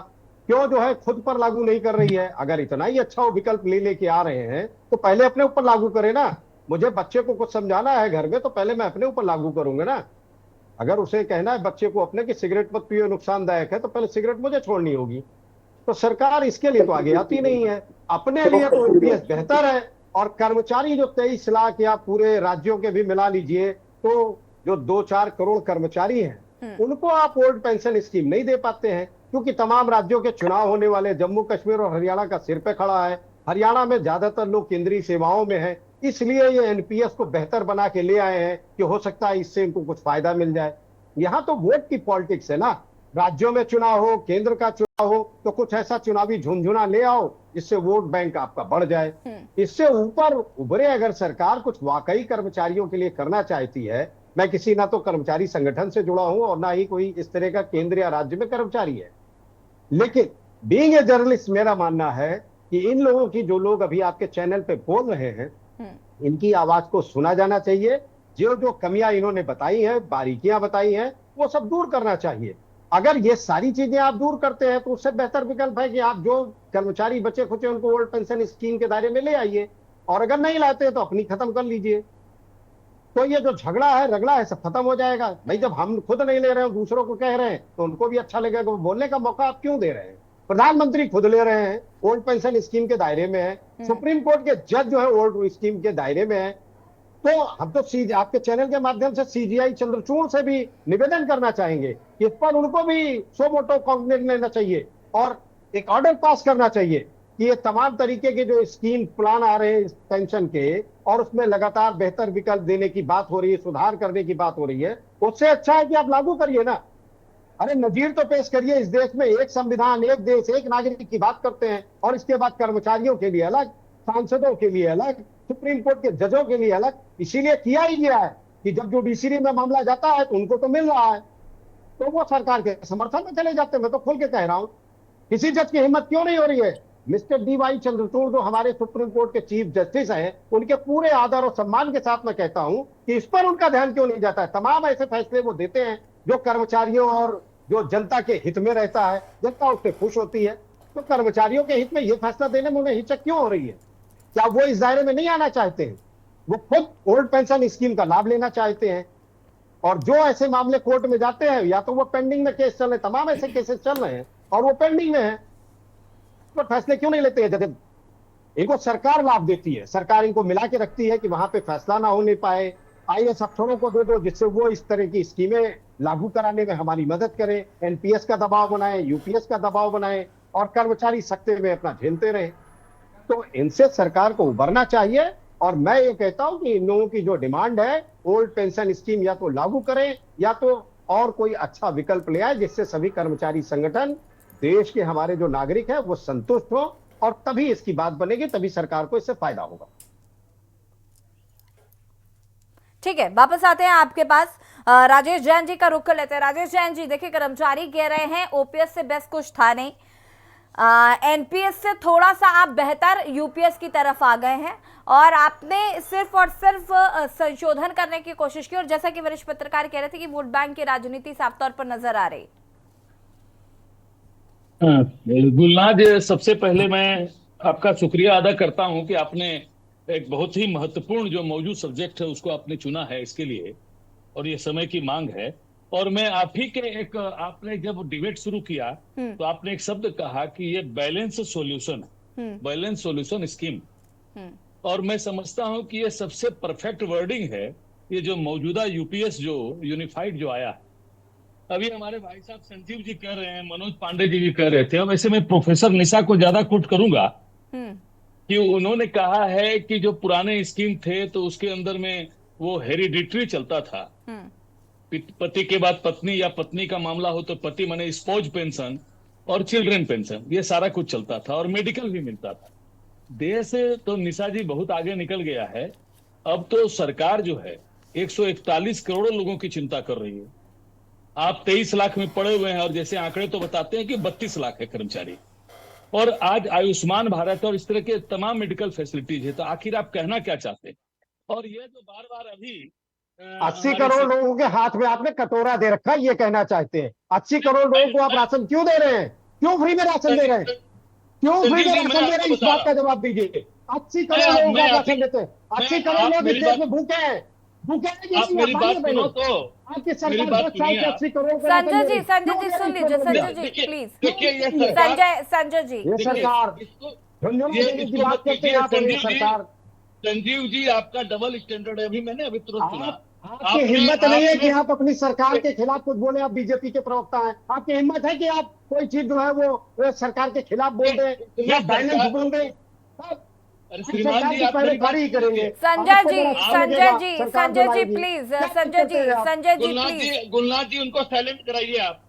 क्यों जो है खुद पर लागू नहीं कर रही है? अगर इतना ही अच्छा वो विकल्प लेके आ रहे हैं तो पहले अपने ऊपर लागू करे ना। मुझे बच्चे को कुछ समझाना है घर में तो पहले मैं अपने ऊपर लागू करूंगा ना। अगर उसे कहना है बच्चे को अपने कि सिगरेट मत पियो, नुकसानदायक है, तो पहले सिगरेट मुझे छोड़नी होगी। तो सरकार इसके लिए तो आगे आती नहीं है। अपने लिए तो ओपीएस बेहतर है, और कर्मचारी जो 23 लाख या पूरे राज्यों के भी मिला लीजिए तो जो 2-4 करोड़ कर्मचारी हैं उनको आप ओल्ड पेंशन स्कीम नहीं दे पाते हैं, क्योंकि तमाम राज्यों के चुनाव होने वाले, जम्मू कश्मीर और हरियाणा का सिर पे खड़ा है। हरियाणा में ज्यादातर लोग केंद्रीय सेवाओं में हैं, इसलिए ये एनपीएस को बेहतर बना के ले आए हैं कि हो सकता है इससे इनको कुछ फायदा मिल जाए। यहाँ तो वोट की पॉलिटिक्स है ना। राज्यों में चुनाव हो, केंद्र का चुनाव हो, तो कुछ ऐसा चुनावी झुंझुना ले आओ जिससे वोट बैंक आपका बढ़ जाए। इससे ऊपर उभरे अगर सरकार कुछ वाकई कर्मचारियों के लिए करना चाहती है, मैं किसी ना तो कर्मचारी संगठन से जुड़ा हूं और ना ही कोई इस तरह का केंद्र या राज्य में कर्मचारी है, लेकिन बीइंग ए जर्नलिस्ट मेरा मानना है कि इन लोगों की, जो लोग अभी आपके चैनल पे बोल रहे हैं, इनकी आवाज को सुना जाना चाहिए। जो जो कमियां इन्होंने बताई हैं, बारीकियां बताई हैं, वो सब दूर करना चाहिए। अगर ये सारी चीजें आप दूर करते हैं तो उससे बेहतर विकल्प है कि आप जो कर्मचारी बचे खुचे उनको ओल्ड पेंशन स्कीम के दायरे में ले आइए, और अगर नहीं लाते तो अपनी खत्म कर लीजिए। तो ये जो झगड़ा है, रगड़ा है, सब खत्म हो जाएगा। भाई जब हम खुद नहीं ले रहे हैं, दूसरों को कह रहे हैं, तो उनको भी अच्छा लगेगा। बोलने का मौका आप क्यों दे रहे हैं? प्रधानमंत्री खुद ले रहे हैं, ओल्ड पेंशन स्कीम के दायरे में है, सुप्रीम कोर्ट के जज जो है ओल्ड स्कीम के दायरे में है। तो हम तो आपके चैनल के माध्यम से सीजीआई चंद्रचूड़ से भी निवेदन करना चाहेंगे कि इस पर उनको भी सो मोटो कॉग्निट लेना चाहिए और एक ऑर्डर पास करना चाहिए कि ये तमाम तरीके के जो स्कीम प्लान आ रहे हैं पेंशन के, और उसमें लगातार बेहतर विकल्प देने की बात हो रही है, सुधार करने की बात हो रही है, उससे अच्छा है कि आप लागू करिए ना। अरे नजीर तो पेश करिए। इस देश में एक संविधान, एक देश, एक नागरिक की बात करते हैं, और इसके बाद कर्मचारियों के लिए अलग, सांसदों के लिए अलग, सुप्रीम कोर्ट के जजों के लिए अलग। इसीलिए किया ही गया है कि जब जुडिशरी में मामला जाता है तो उनको तो मिल रहा है, तो वो सरकार के समर्थन में चले जाते हैं। मैं तो खुल के कह रहा हूं, किसी जज की हिम्मत क्यों नहीं हो रही है? मिस्टर डीवाई चंद्रचूड़ जो हमारे सुप्रीम कोर्ट के चीफ जस्टिस हैं, उनके पूरे आदर और सम्मान के साथ मैं कहता हूं कि इस पर उनका ध्यान क्यों नहीं जाता है? तमाम ऐसे फैसले वो देते हैं जो कर्मचारियों और जो जनता के हित में रहता है, जनता उससे खुश होती है। तो कर्मचारियों के हित में ये फैसला देने में उन्हें हिचक क्यों हो रही है? क्या वो इस दायरे में नहीं आना चाहते हैं? वो खुद ओल्ड पेंशन स्कीम का लाभ लेना चाहते हैं, और जो ऐसे मामले कोर्ट में जाते हैं, या तो वो पेंडिंग में केस चल रहे, तमाम ऐसे केसेस चल रहे हैं और वो पेंडिंग में है, तो फैसले क्यों नहीं लेते हैं? जब इनको सरकार लाभ देती है, सरकार इनको मिला के रखती है कि वहां पे फैसला ना होने पाए, आईएएस अफसरों को दे दो, जिससे वो इस तरह की स्कीमें लागू कराने में हमारी मदद करें, एनपीएस का दबाव बनाए, यूपीएस का दबाव बनाए, और कर्मचारी सख्ते में अपना झेलते रहे। तो इनसे सरकार को उबरना चाहिए। और मैं ये कहता हूं कि इन लोगों की जो डिमांड है, ओल्ड पेंशन स्कीम या तो लागू करें या तो और कोई अच्छा विकल्प ले आए, जिससे सभी कर्मचारी संगठन, देश के हमारे जो नागरिक हैं, वो संतुष्ट हो, और तभी इसकी बात बनेगी, तभी सरकार को इससे फायदा होगा। ठीक है, वापस आते हैं आपके पास। राजेश जैन जी का रुख कर लेते हैं। राजेश जैन जी, देखिए कर्मचारी कह रहे हैं ओपीएस से बेस्ट कुछ था नहीं, एनपीएस से थोड़ा सा आप बेहतर यूपीएस की तरफ आ गए हैं, और आपने सिर्फ और सिर्फ संशोधन करने की कोशिश की, और जैसा कि वरिष्ठ पत्रकार कह रहे थे कि वोट बैंक की राजनीति साफ तौर पर नजर आ रही। गुलनाज, सबसे पहले मैं आपका शुक्रिया अदा करता हूं कि आपने एक बहुत ही महत्वपूर्ण जो मौजूद सब्जेक्ट है उसको आपने चुना है इसके लिए, और ये समय की मांग है। और मैं आप ही के एक, आपने जब डिबेट शुरू किया तो आपने एक शब्द कहा कि ये balance solution, balance solution scheme, और मैं समझता हूं कि ये सबसे परफेक्ट वर्डिंग है। ये जो मौजूदा यूपीएस जो यूनिफाइड जो आया है, अभी हमारे भाई साहब संजीव जी कह रहे हैं, मनोज पांडे जी भी कह रहे थे, वैसे मैं प्रोफेसर निशा को ज्यादा कोट करूंगा कि उन्होंने कहा है कि जो पुराने स्कीम थे तो उसके अंदर में वो हेरिडिटरी चलता था, पति के बाद पत्नी या पत्नी का मामला हो तो पति माने स्पोज पेंशन और चिल्ड्रन पेंशन, ये सारा कुछ चलता था, और मेडिकल भी मिलता था। देश तो निशा जी बहुत आगे निकल गया है। अब तो सरकार जो है 141 करोड़ लोगों की चिंता कर रही है। आप 23 लाख में पड़े हुए हैं, और जैसे आंकड़े तो बताते हैं कि 32 लाख है कर्मचारी, और आज आयुष्मान भारत और इस तरह के तमाम मेडिकल फैसिलिटीज है। तो आखिर आप कहना क्या चाहते हैं? और ये जो बार बार अभी 80 करोड़ लोगों के हाथ में आपने कटोरा दे रखा है, ये कहना चाहते हैं। 80 करोड़ लोगों को आप राशन क्यों दे रहे हैं? क्यों फ्री में राशन दे रहे हैं? क्यों फ्री में राशन दे रहे हैं? इस बात का जवाब दीजिए। 80 करोड़ लोगों को आप राशन देते हैं। 80 करोड़ लोग इस देश में भूखे हैं, भूखे हैं कि नहीं? मेरी बात सुनो तो, आपकी सरकार 10 साल से 80 करोड़ को संजय जी सुन लीजिए, संजय जी प्लीज। देखिए ये संजय जी, ये सरकार की बात करते हैं आप, ये सरकार। संजीव जी, आपका डबल स्टैंडर्ड है। अभी तुरंत सुना। आपकी हिम्मत नहीं है कि आप अपनी सरकार के खिलाफ कुछ बोले। आप बीजेपी के प्रवक्ता हैं, आपकी हिम्मत है कि आप कोई चीज जो है वो सरकार के खिलाफ बोल दें या बैलेंस बोल दें? श्रीमान जी, आप पहले गाड़ी करेंगे। Sanjay ji please, Sanjay ji please. गुलनाथ जी, उनको साइलेंट कराइए। आप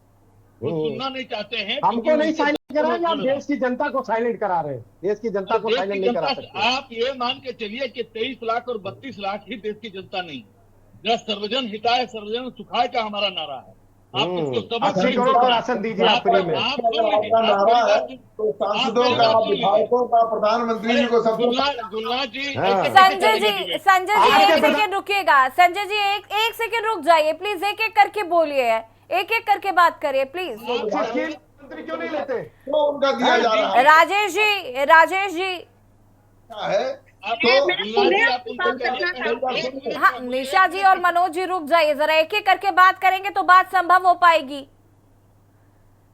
वो सुनना नहीं चाहते हैं। हमको नहीं साइलेंट करा रहे, आप देश की जनता को साइलेंट करा रहे हैं। देश की जनता को साइलेंट नहीं करा सकते। आप ये मान के चलिए कि 23 लाख और 32 लाख ही देश की जनता नहीं, जरा सर्वजन हिताय सर्वजन सुखाय का हमारा नारा है। आप इसको समझ 80 करोड़ का राशन दीजिए आप फ्री में। आपका नारा है तो सांसदों का, विधायकों का, प्रधानमंत्री जी को सब। गुलनाथ जी, संजय जी एक सेकंड रुकिएगा। संजय जी एक सेकंड रुक जाइए प्लीज, एक एक करके बोलिए, एक एक करके बात करिए प्लीज। मंत्री क्यों नहीं लेते? तो उनका दिया जा रहा है। राजेश जी क्या है हाँ, निशा जी और मनोज जी रुक जाइए जरा, एक एक करके बात करेंगे तो बात संभव हो पाएगी।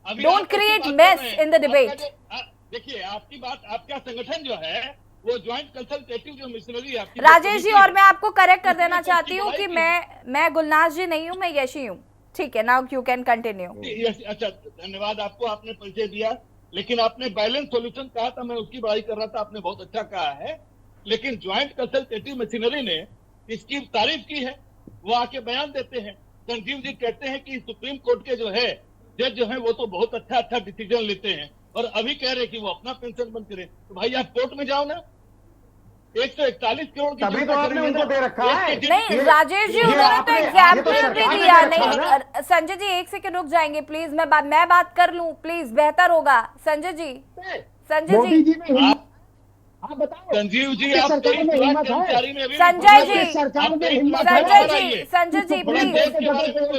Don't create mess in the debate. देखिए, आपकी बात, आपका संगठन जो है वो ज्वाइंट कंसल्टेटिव जो मिशनरी है। राजेश जी, और मैं आपको करेक्ट कर देना चाहती हूँ कि मैं गुलनाज जी नहीं हूँ, मैं यशी हूँ। ठीक है, नाउ यू कैन कंटिन्यू। अच्छा, धन्यवाद आपको, आपने परिचय दिया। लेकिन आपने बैलेंस सॉल्यूशन कहा था, मैं उसकी बड़ाई कर रहा था, आपने बहुत अच्छा कहा है। लेकिन ज्वाइंट कंसल्टेटिव मशीनरी ने इसकी तारीफ की है, वो आके बयान देते हैं। संजीव जी कहते हैं कि सुप्रीम कोर्ट के जो है जज जो है वो तो बहुत अच्छा डिसीजन लेते हैं, और अभी कह रहे हैं कि वो अपना पेंशन बंद करें। तो भाई आप कोर्ट में जाओ ना। 141 करोड़ की तभी तो आपने उनको दे रखा है। नहीं राजेश जी, उन्होंने तो एग्जाम्पल भी दिया। नहीं संजय जी, एक सेकंड रुक जाएंगे प्लीज, मैं बात कर लूं प्लीज, बेहतर होगा। संजय जी आप बताओ। संजीव जी, आप सरकार में हिम्मत है? संजय जी सरकार में हिम्मत है? Sanjay ji please.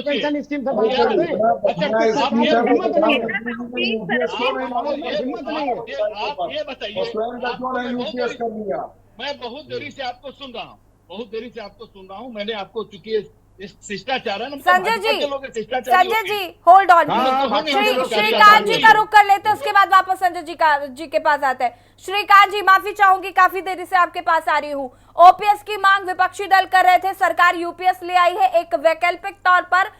Pension scheme से बात करते हैं। ये बताइए, यूपीएस कर लिया। मैं बहुत देरी से आपको सुन रहा हूँ, मैंने आपको चूंकि शिष्टाचार है ना, संजय भाजपा जी, के लोग शिष्टाचारी संजय होते हैं। जी होल्ड ऑन। हाँ, हाँ, श्रीकांत जी का रुख कर लेते हैं, उसके बाद वापस संजय जी के पास आते हैं। श्रीकांत जी, माफी चाहूंगी, काफी देरी से आपके पास आ रही हूँ। ओपीएस की मांग विपक्षी दल कर रहे थे, सरकार यूपीएस ले आई है। एक वैकल्पिक तौर पर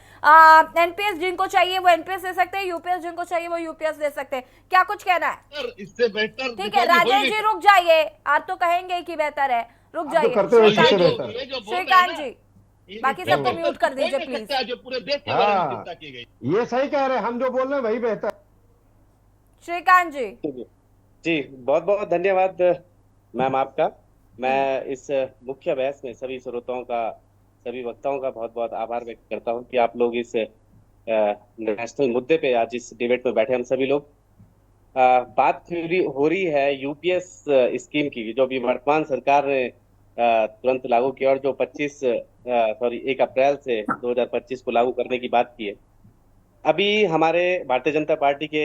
एनपीएस जिनको चाहिए वो एनपीएस दे सकते हैं, यूपीएस जिनको चाहिए वो यूपीएस दे सकते हैं। क्या कुछ कहना है? इससे बेहतर ठीक है राजेश जी, रुक जाइए, आप तो कहेंगे कि बेहतर है, रुक आप जाइए। तो करते हुए किससे श्रीकांत बेहतर? ये जो बोल रहे हैं श्रीकांत ना, जी, बाकी सबको म्यूट कर दीजिए प्लीज। जो पूरे देश के बारे में हाँ, चिंता की गई। ये सही कह रहे हैं, हम जो बोल रहे हैं वही बेहतर। श्रीकांत जी, जी बहुत बहुत धन्यवाद मैम आपका। मैं इस मुख्य बहस में सभी श्रोताओं का, सभी वक्ताओं का बहुत बहुत आभार व्यक्त करता हूं कि आप लोग इस नेशनल मुद्दे पे आज इस डिबेट में बैठे हम सभी लोग। बात हो रही है यूपीएस स्कीम की, जो अभी वर्तमान सरकार ने तुरंत लागू किया और जो 1 अप्रैल से 2025 को लागू करने की बात की है। अभी हमारे भारतीय जनता पार्टी के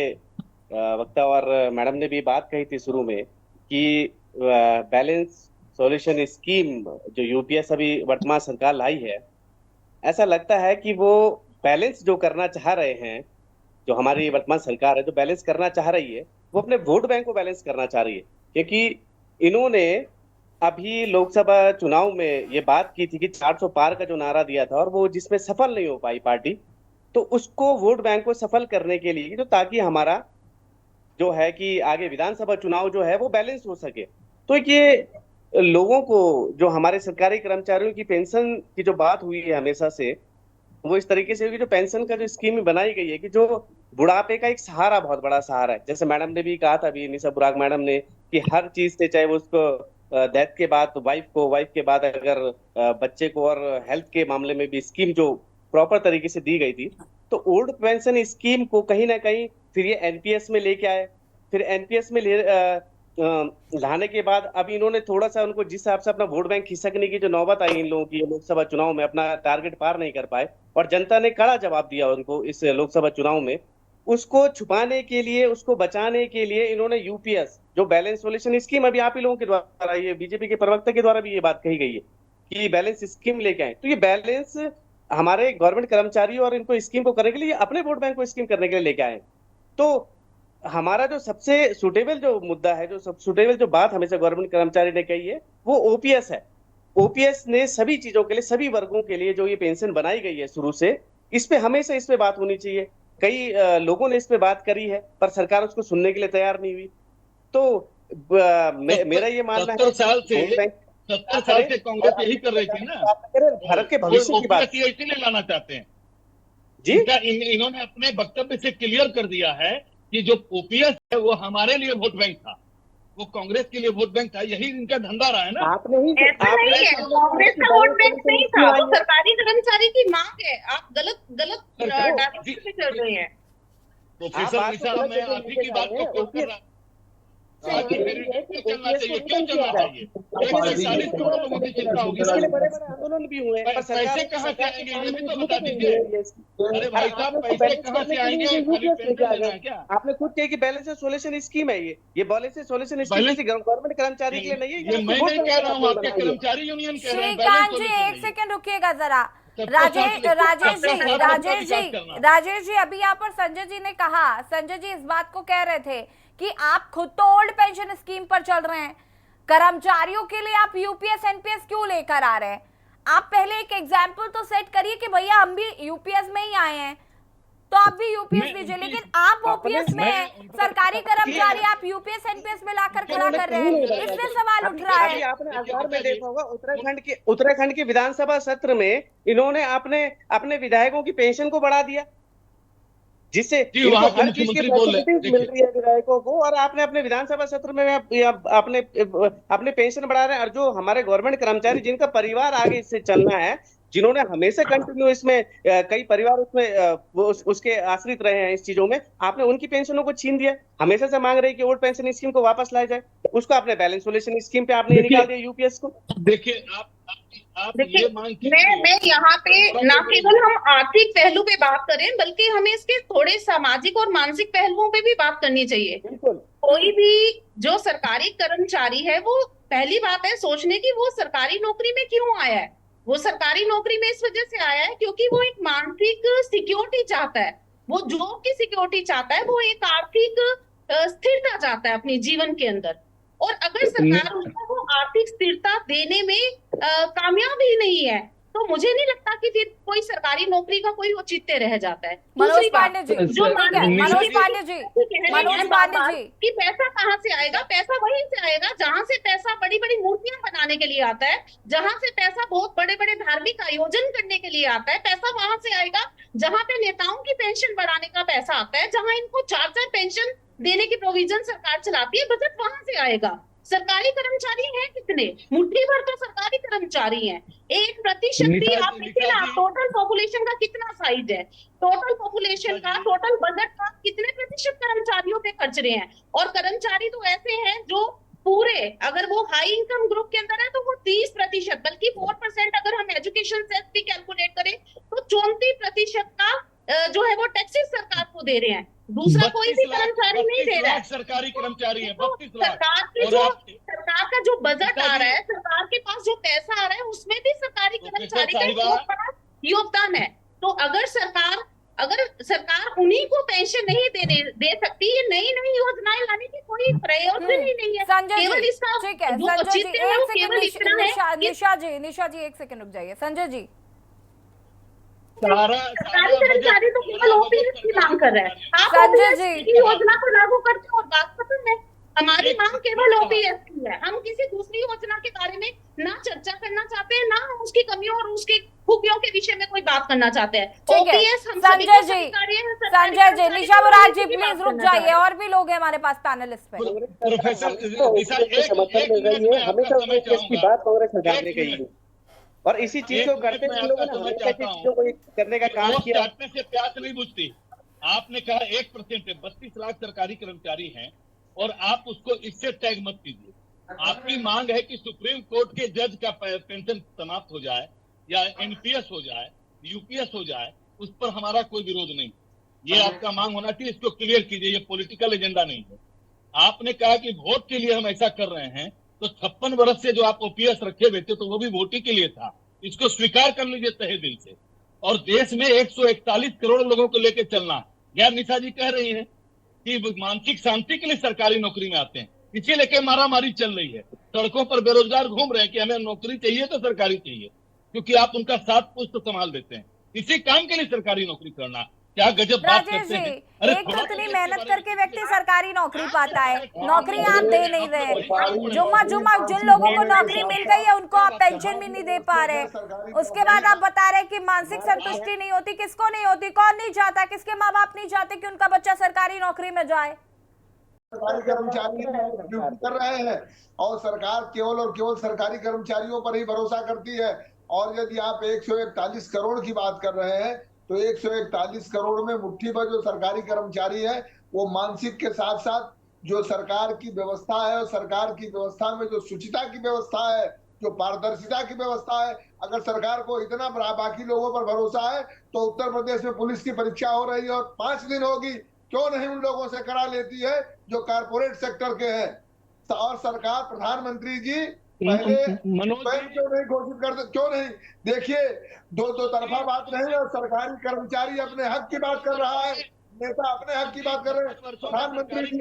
वक्ता और मैडम ने भी बात कही थी शुरू में कि बैलेंस सॉल्यूशन स्कीम जो यूपीएस अभी वर्तमान सरकार लाई है, ऐसा लगता है कि वो बैलेंस जो करना चाह रहे हैं, जो हमारी वर्तमान सरकार है जो बैलेंस करना चाह रही है, वो अपने वोट बैंक को बैलेंस करना चाह रही है। क्योंकि इन्होंने अभी लोकसभा चुनाव में ये बात की थी कि 400 पार का जो नारा दिया था और वो जिसमें सफल नहीं हो पाई पार्टी, तो उसको वोट बैंक को सफल करने के लिए, तो ताकि हमारा जो है कि आगे विधानसभा चुनाव जो है वो बैलेंस हो सके। तो ये लोगों को, जो हमारे सरकारी कर्मचारियों की पेंशन की जो बात हुई है हमेशा से, वो इस तरीके से हुई कि जो पेंशन का जो स्कीम बनाई गई है कि जो बुढ़ापे का एक सहारा, बहुत बड़ा सहारा है। जैसे मैडम ने भी कहा था अभी, निशा बुराक मैडम ने, कि हर चीज से, चाहे वो उसको डेथ के बाद वाइफ के बाद अगर बच्चे को, और हेल्थ के मामले में भी स्कीम जो प्रॉपर तरीके से दी गई थी, तो ओल्ड पेंशन स्कीम को कहीं ना कहीं फिर ये एनपीएस में लेके आए। फिर एनपीएस में लाने के बाद अब इन्होंने थोड़ा सा उनको जिस हिसाब से अपना वोट बैंक खिसकने की जो नौबत आई इन लोगों की लोकसभा चुनाव में, अपना टारगेट पार नहीं कर पाए और जनता ने कड़ा जवाब दिया उनको इस लोकसभा चुनाव में, उसको छुपाने के लिए, उसको बचाने के लिए इन्होंने यूपीएस जो बैलेंस सॉल्यूशन स्कीम, अभी आप ही लोगों के द्वारा, ये बीजेपी के प्रवक्ता के द्वारा भी ये बात कही गई है कि बैलेंस स्कीम लेके आए। तो ये बैलेंस हमारे गवर्नमेंट कर्मचारी और इनको स्कीम को करने के लिए, अपने वोट बैंक को स्कीम करने के लिए लेके आए। तो हमारा जो सबसे सुटेबल जो मुद्दा है, जो सब सुटेबल जो बात हमेशा गवर्नमेंट कर्मचारी ने कही है, वो ओपीएस है। ओपीएस ने सभी चीजों के लिए, सभी वर्गों के लिए जो ये पेंशन बनाई गई है शुरू से, इस पे हमेशा इस पे बात होनी चाहिए। कई लोगों ने इस पे बात करी है पर सरकार उसको सुनने के लिए तैयार नहीं हुई। तो मेरा ये मानना है 70 साल से कांग्रेस यही कर रही थी ना, भारत के भविष्य की बात इसीलिए लाना चाहते हैं जी। इन्होंने अपने वक्तव्य से क्लियर कर दिया है कि जो ओपीएस है वो हमारे लिए वोट बैंक था, वो कांग्रेस के लिए वोट बैंक था, यही इनका धंधा रहा है ना। आपने ही ऐसा नहीं है, कांग्रेस का वोट बैंक नहीं था, वो सरकारी कर्मचारी की मांग है। आप गलत डायरेक्शन पे चल रहे हैं। प्रोफेसर निशा, मैं आप ही की बात को कोट कर रहा चलना चाहिए, क्यों चलना चाहिए? 140 करोड़ लोगों की चिंता होगी, इसके लिए बड़े बड़े आंदोलन भी हुए हैं, पैसे कहाँ से आएंगे ये भी तो बता दीजिए। अरे भाई साहब, पैसे कहाँ से आएंगे? खाली पेंशन देना है क्या? आपने खुद कहा कि बैलेंस सॉल्यूशन स्कीम है, ये बैलेंस सॉल्यूशन स्कीम गवर्नमेंट कर्मचारी के लिए नहीं है। ये मैं नहीं कह रहा हूँ, आपके कर्मचारी यूनियन कह रहे हैं। श्रीकांत जी, एक सेकंड रुकिएगा जरा। राजेश जी, अभी यहाँ पर संजय जी ने कहा, संजय जी इस बात को कह रहे थे कि आप खुद तो ओल्ड पेंशन स्कीम पर चल रहे हैं, कर्मचारियों के लिए आप यूपीएस एनपीएस क्यों लेकर आ रहे हैं? आप पहले एक एग्जाम्पल तो सेट करिए कि भैया हम भी यूपीएस में ही आए हैं, तो आप भी यूपीएस दीजिए। लेकिन आप ओपीएस में हैं, सरकारी कर्मचारी आप यूपीएस एनपीएस में लाकर खड़ा कर रहे हैं, इसलिए सवाल उठ रहा है। आपने अखबार में देखा होगा, उत्तराखंड के विधानसभा सत्र में इन्होंने अपने विधायकों की पेंशन को बढ़ा दिया, जिससे हर चीज की फैसिलिटीज मिल रही है विधायकों को, और आपने अपने विधानसभा सत्र में अपने पेंशन बढ़ा रहे हैं। और जो हमारे गवर्नमेंट कर्मचारी जिनका परिवार आगे इससे चलना है, जिन्होंने हमेशा कंटिन्यू इसमें कई परिवार उसमें उसके आश्रित रहे हैं इस चीजों में, आपने उनकी पेंशनों को छीन दिया। हमेशा से मांग रहे कि ओल्ड पेंशन स्कीम को वापस लाया जाए, उसको आपने बैलेंस सॉल्यूशन स्कीम पे आपने निकाल दिया यूपीएस को। देखिए देखिए, मैं यहाँ पे न केवल हम आर्थिक पहलू पे बात करें, बल्कि हमें इसके थोड़े सामाजिक और मानसिक पहलुओं पे भी बात करनी चाहिए। कोई भी जो सरकारी कर्मचारी है, वो पहली बात है सोचने की वो सरकारी नौकरी में क्यों आया है। वो सरकारी नौकरी में इस वजह से आया है क्योंकि वो एक मानसिक सिक्योरिटी चाहता है, वो जॉब की सिक्योरिटी चाहता है, वो एक आर्थिक स्थिरता चाहता है अपने जीवन के अंदर। और अगर सरकार उसको वो आर्थिक स्थिरता देने में कामयाब ही नहीं है, तो मुझे नहीं लगता कि फिर कोई सरकारी नौकरी का कोई औचित्य रह जाता है। मनोज पांडे जी, जो ठीक है, मनोज पांडे जी, मनोज पांडे जी, कि पैसा कहाँ से आएगा? पैसा वहीं से आएगा जहां से पैसा बड़ी बड़ी मूर्तियां बनाने के लिए आता है, जहां से पैसा बहुत बड़े बड़े धार्मिक आयोजन करने के लिए आता है, पैसा वहां से आएगा जहां पे नेताओं की पेंशन बढ़ाने का पैसा आता है, जहां इनको 4-4 पेंशन देने की प्रोविजन सरकार चलाती है, बजट वहां से आएगा। सरकारी कर्मचारी हैं कितने? मुट्ठी भर तो सरकारी कर्मचारी हैं। 1% भी आप देखिए ना, टोटल पॉपुलेशन का कितना साइज है, टोटल पॉपुलेशन का, टोटल बजट का कितने प्रतिशत कर्मचारियों पे खर्च रहे हैं? और कर्मचारी तो ऐसे हैं जो पूरे, अगर वो हाई इनकम ग्रुप के अंदर है तो वो 30%, बल्कि 4% अगर हम एजुकेशन सेस भी कैलकुलेट करें तो 34% का जो है वो टैक्सेस सरकार को दे रहे हैं। दूसरा कोई भी कर्मचारी नहीं दे रहा है। सरकारी कर्मचारी है, तो 32 लाख। सरकार का जो बजट आ रहा है, सरकार के पास जो पैसा आ रहा है, उसमें भी सरकारी कर्मचारी का बहुत बड़ा योगदान है। तो अगर सरकार उन्हीं को पेंशन नहीं दे सकती, ये नई नई योजनाएं लाने की कोई प्रयोजन ही नहीं है। केवल इसका ठीक है, जो संजय जी, औचित्य है वो केवल इतना है कि निशा जी 1 सेकंड रुक जाइए। संजय जी, सरकारी कर्मचारी तो केवल ओपीएस की मांग कर रहे हैं। आप संजय ओपीएस जी, की योजना को लागू करते हो और बात खत्म है। हमारी मांग केवल ओपीएस की है। हम किसी दूसरी योजना के बारे में ना चर्चा करना चाहते हैं, ना हम उसकी कमियों और उसकी खूबियों के विषय में कोई बात करना चाहते हैं। ओपीएस हम सभी को स्वीकार्य है। संजय जी, निशा मुराद जी प्लीज रुक जाइए, और भी लोग हैं हमारे पास पैनलिस्ट पे। प्रोफेसर समर्थन मिल रही है, हमेशा ओपीएस की बात कांग्रेस सरकार ने कही है और इसी चीज को करते हुए लोगों ने हमेशा चीजों को करने का काम किया। काटने से प्यास नहीं बुझती। आपने कहा 1% है, 32 लाख सरकारी कर्मचारी हैं और आप उसको इससे टैग मत कीजिए। आपकी मांग है कि सुप्रीम कोर्ट के जज का पेंशन समाप्त हो जाए या एनपीएस हो जाए, यूपीएस हो जाए, उस पर हमारा कोई विरोध नहीं। ये आपका मांग होना चाहिए, इसको क्लियर कीजिए, ये पॉलिटिकल एजेंडा नहीं है। आपने कहा कि वोट के लिए हम ऐसा कर रहे हैं, तो 56 वर्ष से जो आप ओपीएस रखे हुए थे तो वो भी वोट ही के लिए था। इसको स्वीकार कर लीजिए तहे दिल से। और देश में 141 करोड़ लोगों को लेकर चलना, यार निशा जी कह रही है कि मानसिक शांति के लिए सरकारी नौकरी में आते हैं, इसे लेके मारामारी चल रही है। सड़कों पर बेरोजगार घूम रहे हैं कि हमें नौकरी चाहिए तो सरकारी चाहिए, क्योंकि आप उनका 7 पुश्त संभाल देते हैं। इसी काम के लिए सरकारी नौकरी करना, क्या गजब बात करते हैं। एक तो इतनी मेहनत करके व्यक्ति सरकारी नौकरी पाता है, नौकरी आप दे नहीं रहे। जुम्मा जिन लोगों को नौकरी मिल गई है उनको आप पेंशन भी नहीं दे पा रहे। उसके बाद आप बता रहे कि मानसिक संतुष्टि नहीं होती। किसको नहीं होती? कौन नहीं चाहता? किसके माँ बाप नहीं चाहते कि उनका बच्चा सरकारी नौकरी में जाए? सरकारी कर्मचारी ड्यूटी कर रहे हैं और सरकार केवल और केवल सरकारी कर्मचारियों पर ही भरोसा करती है। और यदि आप 141 करोड़ की बात कर रहे हैं तो 141 करोड़ में मुट्ठी भर जो सरकारी कर्मचारी है वो मानसिक के साथ साथ जो सरकार की व्यवस्था है और सरकार की व्यवस्था में जो शुचिता की व्यवस्था है, जो पारदर्शिता की व्यवस्था है, अगर सरकार को इतना बाकी लोगों पर भरोसा है तो उत्तर प्रदेश में पुलिस की परीक्षा हो रही है और 5 दिन होगी, क्यों नहीं उन लोगों से करा लेती है जो कारपोरेट सेक्टर के हैं। और सरकार, प्रधानमंत्री जी पहले क्यों नहीं घोषित करते? क्यों नहीं? देखिए, दो तरफा बात नहीं है। सरकारी कर्मचारी अपने हक की बात कर रहा है, नेता अपने हक की बात कर रहे हैं। प्रधानमंत्री जी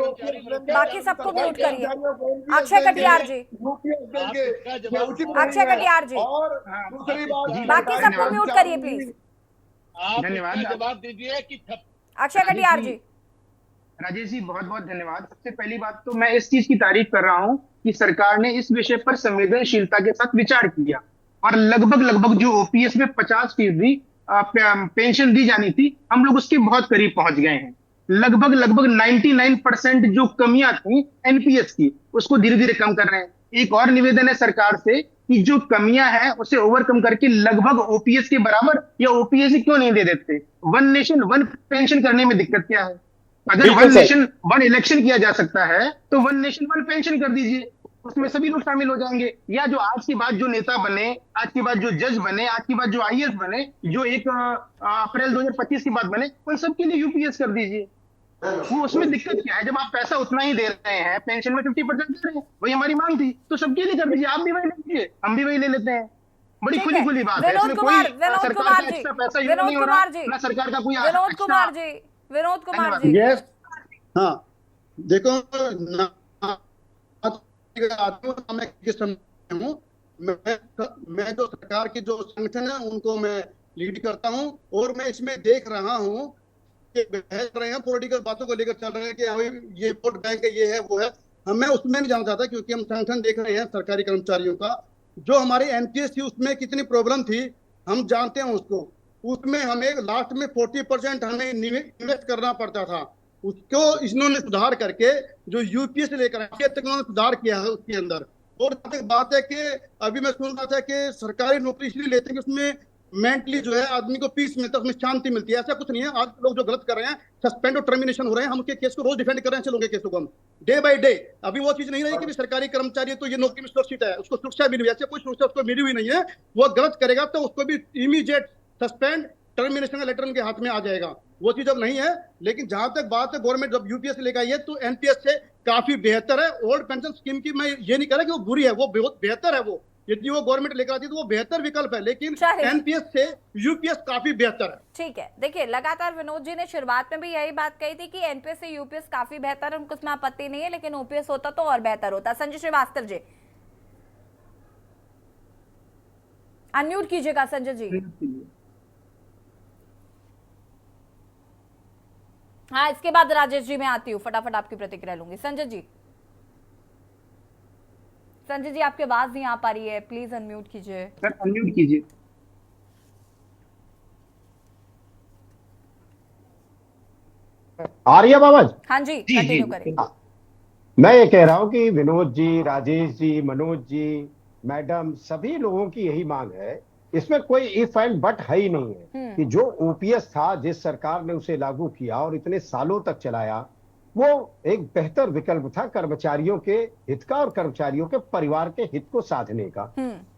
बाकी सबको म्यूट करिए। अक्षय कटियार जी, अक्षय कटियार जी, और दूसरी बात, बाकी सबको म्यूट करिए प्लीज। धन्यवाद। जवाब दीजिए कि अक्षय कटियार जी। राजेश जी बहुत बहुत धन्यवाद। सबसे पहली बात तो मैं इस चीज की तारीफ कर रहा हूं कि सरकार ने इस विषय पर संवेदनशीलता के साथ विचार किया और लगभग जो ओपीएस में 50% पेंशन दी जानी थी, हम लोग उसके बहुत करीब पहुंच गए हैं। लगभग 99% जो कमियां थी एनपीएस की, उसको धीरे धीरे कम कर रहे हैं। एक और निवेदन है सरकार से कि जो कमियां हैं उसे ओवरकम करके लगभग ओपीएस के बराबर या ओपीएस क्यों नहीं दे देते? 1 नेशन 1 पेंशन करने में दिक्कत क्या है? अगर 1 नेशन 1 इलेक्शन किया जा सकता है तो 1 नेशन 1 पेंशन कर दीजिए, उसमें सभी लोग शामिल हो जाएंगे। या जो आज के बाद जो नेता बने, आज के बाद जो जज बने, आज के बाद जो आईएएस बने, जो 1 अप्रैल 2025 के बाद बने, उन सबके लिए यूपीएस कर दीजिए। वो उसमें दिक्कत क्या है? जब आप पैसा उतना ही दे रहे हैं, पेंशन में 50% दे रहे हैं, वही हमारी मांग थी, तो सबके लिए कर दीजिए। आप भी वही ले लीजिए, हम भी वही ले लेते हैं। बड़ी ठीक खुली है। खुली बात है, विनोद इसमें कोई कुमार, विनोद सरकार कुमार का जी, एक्स्ट्रा पैसा यूज विनोद नहीं हो रहा, कुमार जी, ना सरकार का कोई विनोद एक्स्ट्रा। कुमार जी, विनोद कुमार जी। यस, हाँ, देखो ना, आदमी मैं किस समय हूँ, मैं जो सरकार की जो संगठन है उनको मैं लीड करता हूँ, और मैं इसमें देख रहा हूँ कि बहस रहे हैं, पॉलिटिकल बातों को लेकर चल रहे हैं कि अभी ये वोट बैंक है, ये है, वो है। मैं उसमें नहीं जाना चाहता, क्योंकि हम संगठन देख रहे हैं सरकारी कर्मचारियों का। जो हमारी एनपीएस थी उसमें कितनी प्रॉब्लम थी हम जानते हैं उसको। उसमें हमें लास्ट में 40% हमें इन्वेस्ट करना पड़ता था, उसको इन्होंने सुधार करके जो यूपीएस लेकर आए तक उन्होंने सुधार किया है उसके अंदर। और बात है कि अभी मैं सुन रहा था कि सरकारी नौकरी इसलिए लेते हैं कि उसमें मेंटली जो है आदमी को पीस मिलता है, उसमें शांति मिलती है। ऐसा कुछ नहीं है। आज लोग जो गलत कर रहे हैं, सस्पेंड और टर्मिनेशन हो रहे हैं, हम उसके केस को रोज डिफेंड कर रहे हैं, चलोगे केसों को हम डे बाय डे। अभी वो चीज नहीं रही कि सरकारी कर्मचारी है तो ये नौकरी में सुरक्षित है, उसको सुरक्षा मिली हुई है। ऐसे कोई सुरक्षा उसको मिली हुई नहीं है। वो गलत करेगा तो उसको भी इमीडिएट सस्पेंड टर्मिनेशन का लेटर उनके हाथ में आ जाएगा। वो चीज अब नहीं है। लेकिन जहां तक बात है गवर्नमेंट जब यूपीएस लेकर आई है तो एनपीएस से काफी बेहतर है। ओल्ड पेंशन स्कीम की मैं ये नहीं कह रहा कि वो बुरी है, वो बहुत बेहतर है। वो यदि वो गवर्नमेंट लेकर आती है तो वो बेहतर विकल्प है, लेकिन चलिए। एनपीएस से यूपीएस काफी बेहतर है। ठीक है, देखिए लगातार विनोद जी ने शुरुआत में भी यही बात कही थी कि एनपीएस से यूपीएस काफी बेहतर है, उनको उसमें आपत्ति नहीं है, लेकिन ओपीएस होता तो और बेहतर होता। संजय श्रीवास्तव जी अनम्यूट कीजिएगा। संजय जी, हाँ, इसके बाद राजेश जी मैं आती हूँ, फटाफट आपकी प्रतिक्रिया लूंगी। संजय जी, संजय जी आपकी आवाज नहीं आ पा रही है, प्लीज अनम्यूट कीजिए। सर अनम्यूट कीजिए। आ रही है आवाज? हाँ जी, कंटिन्यू करें। मैं ये कह रहा हूं कि विनोद जी, राजेश जी, मनोज जी, मैडम, सभी लोगों की यही मांग है। इसमें कोई इफ एंड बट है ही नहीं है कि जो ओपीएस था, जिस सरकार ने उसे लागू किया और इतने सालों तक चलाया, वो एक बेहतर विकल्प था कर्मचारियों के हित का और कर्मचारियों के परिवार के हित को साधने का।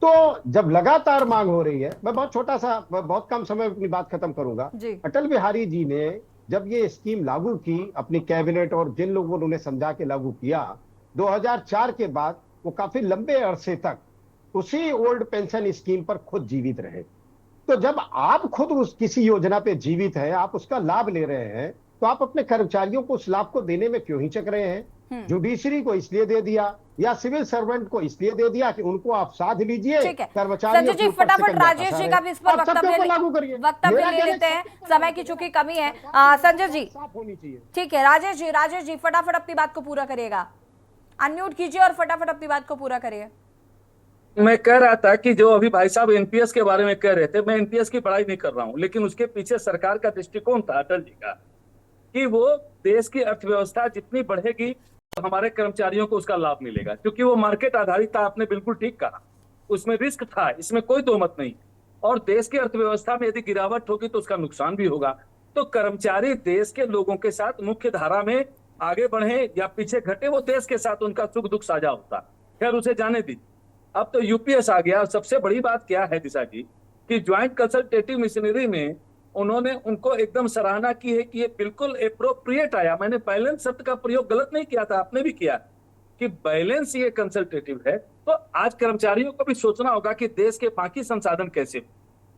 तो जब लगातार मांग हो रही है, मैं बहुत छोटा सा, बहुत कम समय में अपनी बात खत्म करूंगा। अटल बिहारी जी ने जब ये स्कीम लागू की, अपनी कैबिनेट और जिन लोगों ने उन्हें समझा के लागू किया, 2004 के बाद वो काफी लंबे अरसे तक उसी ओल्ड पेंशन स्कीम पर खुद जीवित रहे। तो जब आप खुद उस किसी योजना पे जीवित हैं, आप उसका लाभ ले रहे हैं, तो आप अपने कर्मचारियों को उस लाभ को देने में क्यों हिचक रहे हैं? जुडिशरी को इसलिए दे दिया या सिविल सर्वेंट को इसलिए दे दिया कि उनको आप साध लीजिए। संजय जी फटाफट राजेश जी का भी इस पर वक्तव्य ले लेते हैं, समय की चूंकि कमी है। संजय जी होनी चाहिए। ठीक है, राजेश जी फटाफट अपनी बात को पूरा करिएगा। अनम्यूट कीजिए और फटाफट अपनी बात को पूरा करिए। मैं कह रहा था कि जो अभी भाई साहब एनपीएस के बारे में कह रहे थे, मैं एनपीएस की पढ़ाई नहीं कर रहा हूं, लेकिन उसके पीछे सरकार का दृष्टिकोण था अटल जी का कि वो देश की अर्थव्यवस्था जितनी बढ़ेगी तो हमारे कर्मचारियों को उसका लाभ मिलेगा, क्योंकि वो मार्केट आधारित था। आपने बिल्कुल ठीक कहा, उसमें रिस्क था, इसमें कोई दो मत नहीं। और देश की अर्थव्यवस्था में यदि गिरावट होगी तो उसका नुकसान भी होगा। तो कर्मचारी देश के लोगों के साथ मुख्य धारा में आगे बढ़े या पीछे घटे, वो देश के साथ उनका सुख दुख साझा होता। खैर उसे जाने दीजिए। अब तो यूपीएस आ गया। सबसे बड़ी बात क्या है दिशा जी कि ज्वाइंट कंसल्टेटिव मिशनरी में उन्होंने उनको एकदम सराहना की है कि ये बिल्कुल एप्रोप्रिएट आया। मैंने बैलेंस शब्द का प्रयोग गलत नहीं किया था, आपने भी किया कि बैलेंस ये कंसल्टेटिव है। तो आज कर्मचारियों को भी सोचना होगा कि देश के बाकी संसाधन कैसे।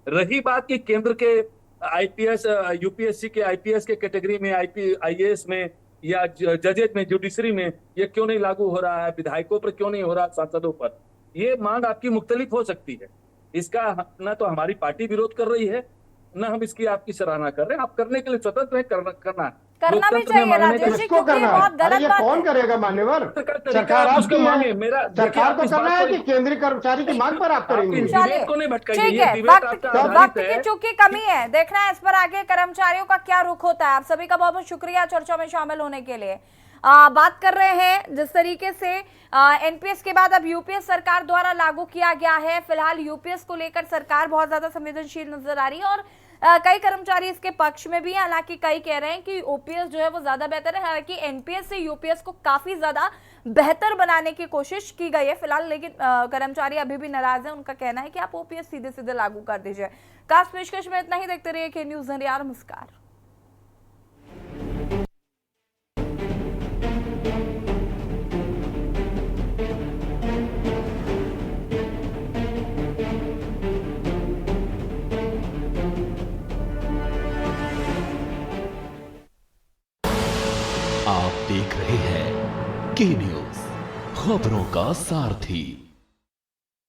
रही बात की केंद्र के आईपीएस, यूपीएससी के आईपीएस के कैटेगरी में, आईएएस में या जजेज में, जुडिशरी में ये क्यों नहीं लागू हो रहा है, विधायकों पर क्यों नहीं हो रहा, सांसदों पर, ये मांग आपकी मुख्तलिफ हो सकती है। इसका न तो हमारी पार्टी विरोध कर रही है, न हम इसकी आपकी सराहना कर रहे हैं। आप करने के लिए स्वतंत्र है, करना भी चाहिए राजेश जी, क्योंकि ये बहुत गलत बात है। कौन करेगा मान्यवर? सरकार आपकी है, मेरा सरकार को करना है कि केंद्रीय कर्मचारी की मांग पर आप करेंगे? ठीक है, वक्त की चूंकि कमी है, देखना है इस पर आगे कर्मचारियों का क्या रुख होता है। आप सभी का बहुत बहुत शुक्रिया चर्चा में शामिल होने के लिए। बात कर रहे हैं जिस तरीके से एनपीएस के बाद अब यूपीएस सरकार द्वारा लागू किया गया है। फिलहाल यूपीएस को लेकर सरकार बहुत ज्यादा संवेदनशील नजर आ रही है और कई कर्मचारी इसके पक्ष में भी, हालांकि कई कह रहे हैं कि ओपीएस जो है वो ज्यादा बेहतर है। हालांकि एनपीएस से यूपीएस को काफी ज्यादा बेहतर बनाने की कोशिश की गई है फिलहाल, लेकिन कर्मचारी अभी भी नाराज है। उनका कहना है कि आप ओपीएस सीधे सीधे लागू कर दीजिए। खास पेशकश में इतना ही। देखते रहिए के न्यूज़ इंडिया। नमस्कार। देख रहे हैं के न्यूज, खबरों का सारथी।